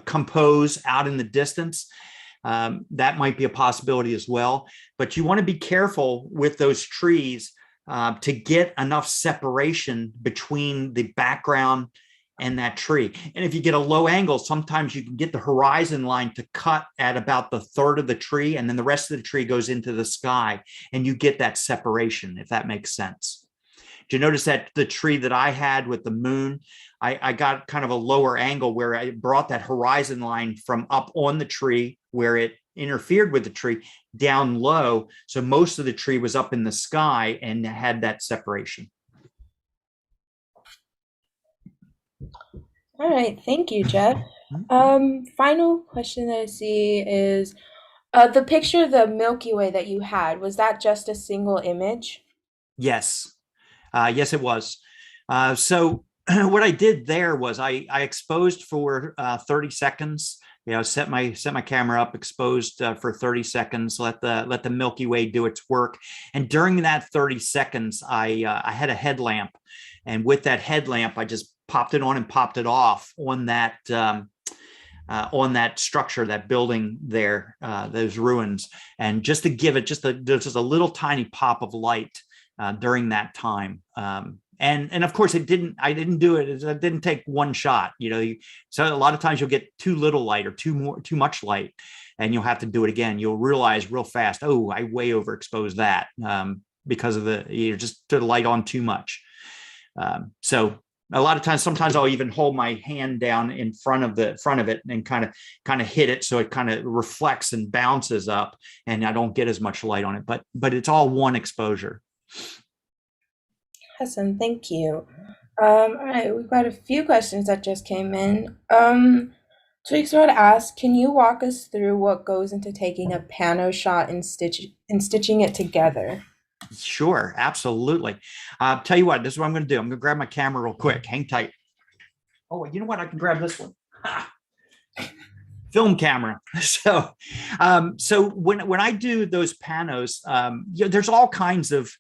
compose out in the distance. That might be a possibility as well. But you want to be careful with those trees to get enough separation between the background and that tree. And if you get a low angle, sometimes you can get the horizon line to cut at about the third of the tree, and then the rest of the tree goes into the sky, and you get that separation, if that makes sense. Do you notice that the tree that I had with the moon, I got kind of a lower angle where I brought that horizon line from up on the tree where it interfered with the tree down low. So most of the tree was up in the sky and had that separation. All right, thank you, Jeff. Final question that I see is the picture of the Milky Way that you had, was that just a single image? Yes. Yes, it was. So what I did there was I exposed for 30 seconds. Set my camera up, exposed for 30 seconds, let the Milky Way do its work. And during that 30 seconds, I had a headlamp, and with that headlamp, I just popped it on and popped it off on that structure, that building there, those ruins, and just to give it just a little tiny pop of light during that time. And of course, I didn't do it. I didn't take one shot, so a lot of times you'll get too little light or too much light, and you'll have to do it again. You'll realize real fast, oh, I way overexposed that because of just the light on too much. So a lot of times, sometimes I'll even hold my hand down in front of it and kind of hit it, so it kind of reflects and bounces up, and I don't get as much light on it. But it's all one exposure. Awesome, thank you. All right, we've got a few questions that just came in. So we sort of ask, can you walk us through what goes into taking a pano shot and stitching it together? Sure, absolutely. Tell you what, this is what I'm going to do. I'm going to grab my camera real quick. Hang tight. Oh, you know what? I can grab this one. Film camera. So when I do those panos, there's all kinds of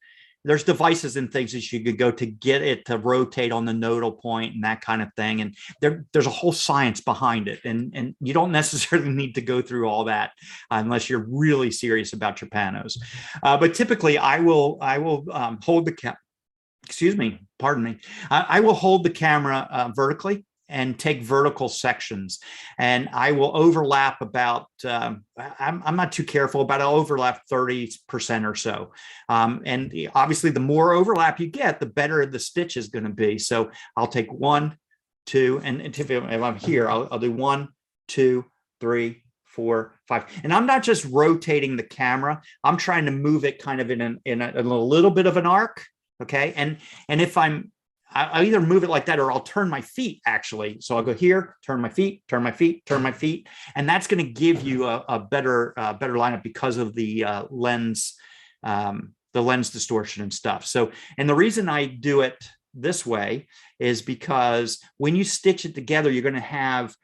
devices and things that you could go to get it to rotate on the nodal point and that kind of thing. And there's a whole science behind it. And you don't necessarily need to go through all that unless you're really serious about your panos. But typically I will hold the I will hold the camera vertically and take vertical sections, and I will overlap about, I'm not too careful, but I'll overlap 30% or so. And obviously the more overlap you get, the better the stitch is going to be. So I'll take 1, 2, and if I'm here, I'll do 1, 2, 3, 4, 5. And I'm not just rotating the camera. I'm trying to move it kind of in a little bit of an arc. Okay. And if I'll either move it like that, or I'll turn my feet, actually. So I'll go here, turn my feet, turn my feet, turn my feet. And that's going to give you a better lineup because of the lens distortion and stuff. So, and the reason I do it this way is because when you stitch it together, you're going to have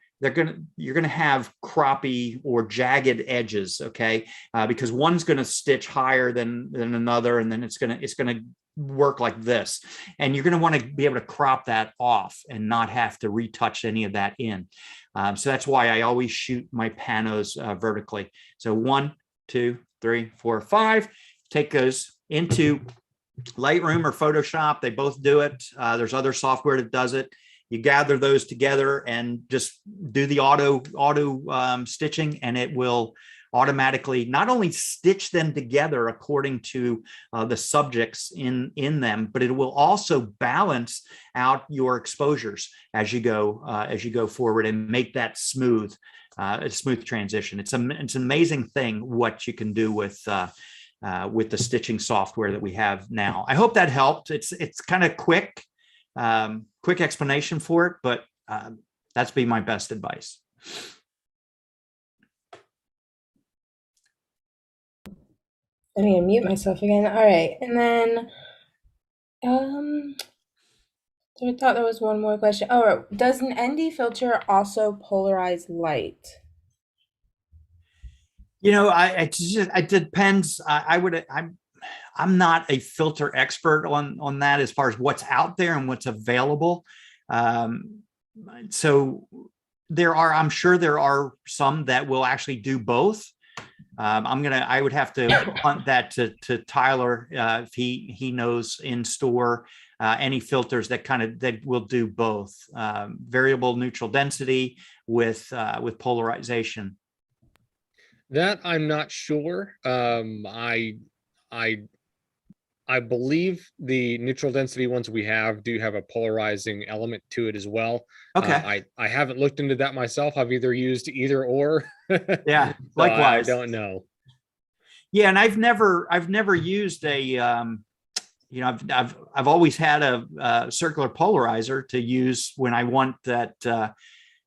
croppy or jagged edges, okay? Because one's going to stitch higher than another, and then it's going to work like this, and you're going to want to be able to crop that off and not have to retouch any of that in. So that's why I always shoot my panos vertically. So 1, 2, 3, 4, 5. Take those into Lightroom or Photoshop. They both do it. There's other software that does it. You gather those together and just do the auto stitching, and it will automatically not only stitch them together according to the subjects in them, but it will also balance out your exposures as you go forward and make that a smooth transition. It's an amazing thing what you can do with the stitching software that we have now. I hope that helped. It's kind of quick explanation for it, but that's be my best advice. I need to mute myself again. All right. And then so I thought there was one more question. Oh, does an ND filter also polarize light? It depends. I'm not a filter expert on that as far as what's out there and what's available. So I'm sure there are some that will actually do both. I would have to punt that to Tyler if he knows in store any filters that will do both variable neutral density with polarization. That I'm not sure. I believe the neutral density ones we have do have a polarizing element to it as well. Okay. I haven't looked into that myself. I've either used either or. Yeah, so likewise. I don't know. Yeah, and I've never used a I've always had a circular polarizer to use when I want that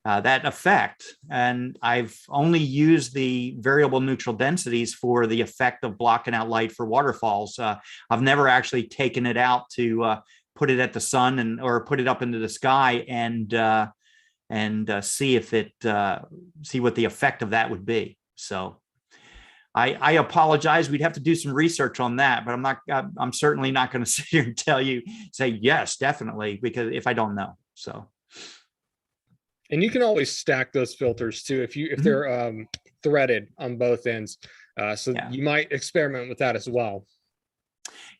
effect, and I've only used the variable neutral densities for the effect of blocking out light for waterfalls. I've never actually taken it out to put it at the sun or put it up into the sky and see what the effect of that would be. So I apologize. We'd have to do some research on that, but I'm certainly not going to sit here and say yes, definitely, because if I don't know. So. And you can always stack those filters too if they're threaded on both ends. You might experiment with that as well.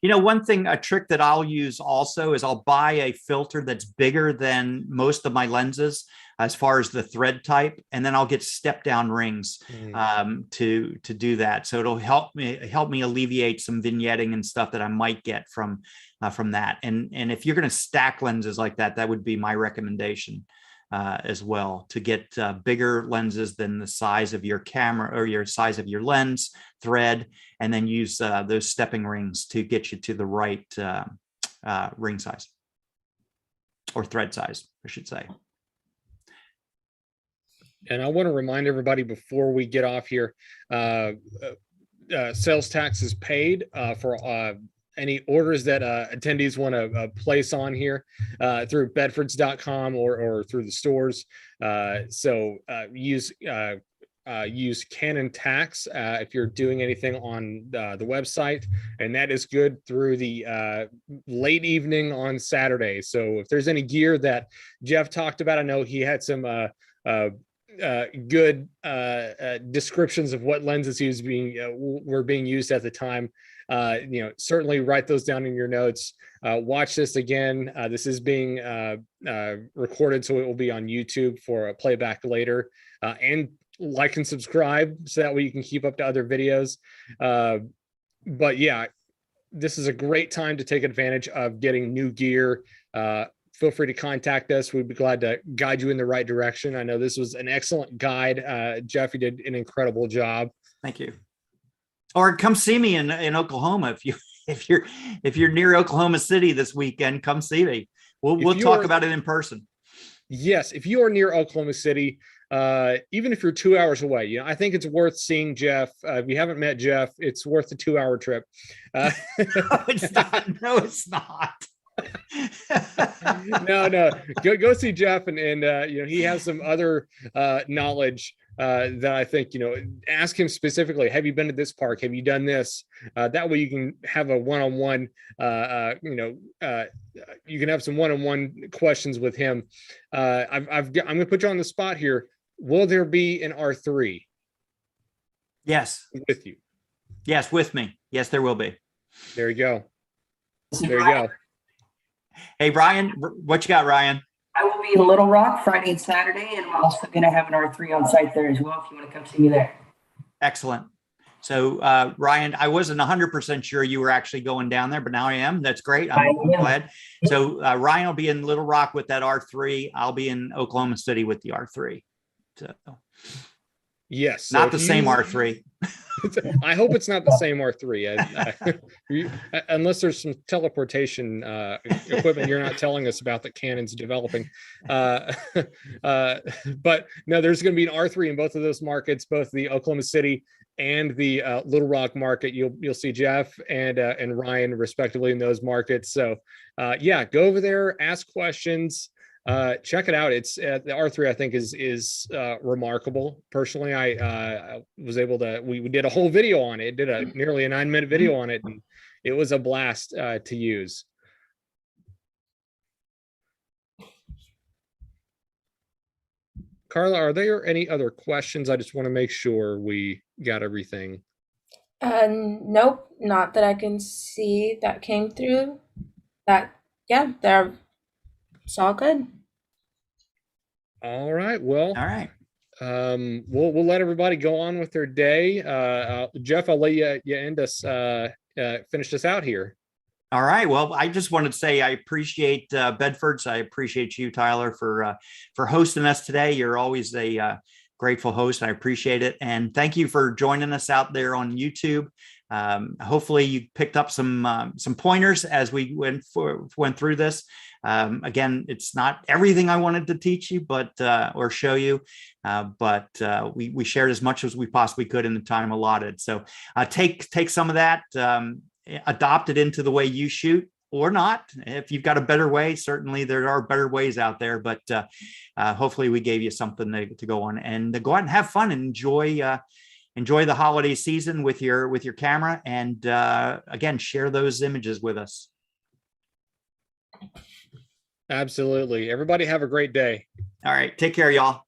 One thing, a trick that I'll use also is I'll buy a filter that's bigger than most of my lenses as far as the thread type, and then I'll get step down rings to do that. So it'll help me alleviate some vignetting and stuff that I might get from that. And if you're going to stack lenses like that, that would be my recommendation. As well, to get bigger lenses than the size of your camera or your size of your lens thread, and then use those stepping rings to get you to the right ring size or thread size, I should say. And I want to remind everybody before we get off here, sales tax is paid for any orders that attendees want to place on here through bedfords.com or through the stores. So use Canon tax if you're doing anything on the website, and that is good through the late evening on Saturday. So if there's any gear that Jeff talked about, I know he had some good descriptions of what lenses he was were being used at the time. Certainly write those down in your notes. Watch this again. This is being recorded, so it will be on YouTube for a playback later. And like and subscribe so that way you can keep up to other videos. But yeah, this is a great time to take advantage of getting new gear. Feel free to contact us. We'd be glad to guide you in the right direction. I know this was an excellent guide. Jeff, you did an incredible job. Thank you. Or come see me in Oklahoma if you're near Oklahoma City this weekend. Come see me. We'll talk about it in person. Yes, if you are near Oklahoma City, even if you're 2 hours away, I think it's worth seeing Jeff. If you haven't met Jeff, it's worth a 2-hour trip. No, it's not. No, it's not. No, go see Jeff, and he has some other knowledge that I think, ask him specifically, have you been to this park? Have you done this? That way you can have a one-on-one, you can have some one-on-one questions with him. I'm going to put you on the spot here. Will there be an R3? Yes. With you? Yes, with me. Yes, there will be. There you go. There you go. Hey, Ryan, what you got, Ryan? I will be in Little Rock Friday and Saturday, and we're also going to have an R3 on site there as well if you want to come see me there. Excellent. So, Ryan, I wasn't 100% sure you were actually going down there, but now I am. That's great. I'm glad. So, Ryan will be in Little Rock with that R3. I'll be in Oklahoma City with the R3. So, yes. So not the same R3. I hope it's not the same R3. Unless there's some teleportation equipment you're not telling us about that Canon's developing. But no, there's going to be an R3 in both of those markets, both the Oklahoma City and the Little Rock market. You'll see Jeff and Ryan respectively in those markets. So yeah, go over there, ask questions. Check it out. It's the R3, I think is remarkable. Personally, I was able to, we did a whole video on it, did a nearly a 9-minute video on it, and it was a blast to use. Carla, are there any other questions? I just want to make sure we got everything. Nope, not that I can see that came through. It's all good. All right. Well, all right. We'll let everybody go on with their day. Jeff, I'll let you end us, finish this out here. All right. Well, I just wanted to say I appreciate Bedford's. I appreciate you, Tyler, for hosting us today. You're always a grateful host. I appreciate it, and thank you for joining us out there on YouTube. Hopefully, you picked up some pointers as we went through this. Again, it's not everything I wanted to teach you, but or show you, but we shared as much as we possibly could in the time allotted. So take some of that, adopt it into the way you shoot, or not. If you've got a better way, certainly there are better ways out there. But hopefully, we gave you something to go on, and go out and have fun and enjoy the holiday season with your camera, and again, share those images with us. Absolutely. Everybody have a great day. All right. Take care, y'all.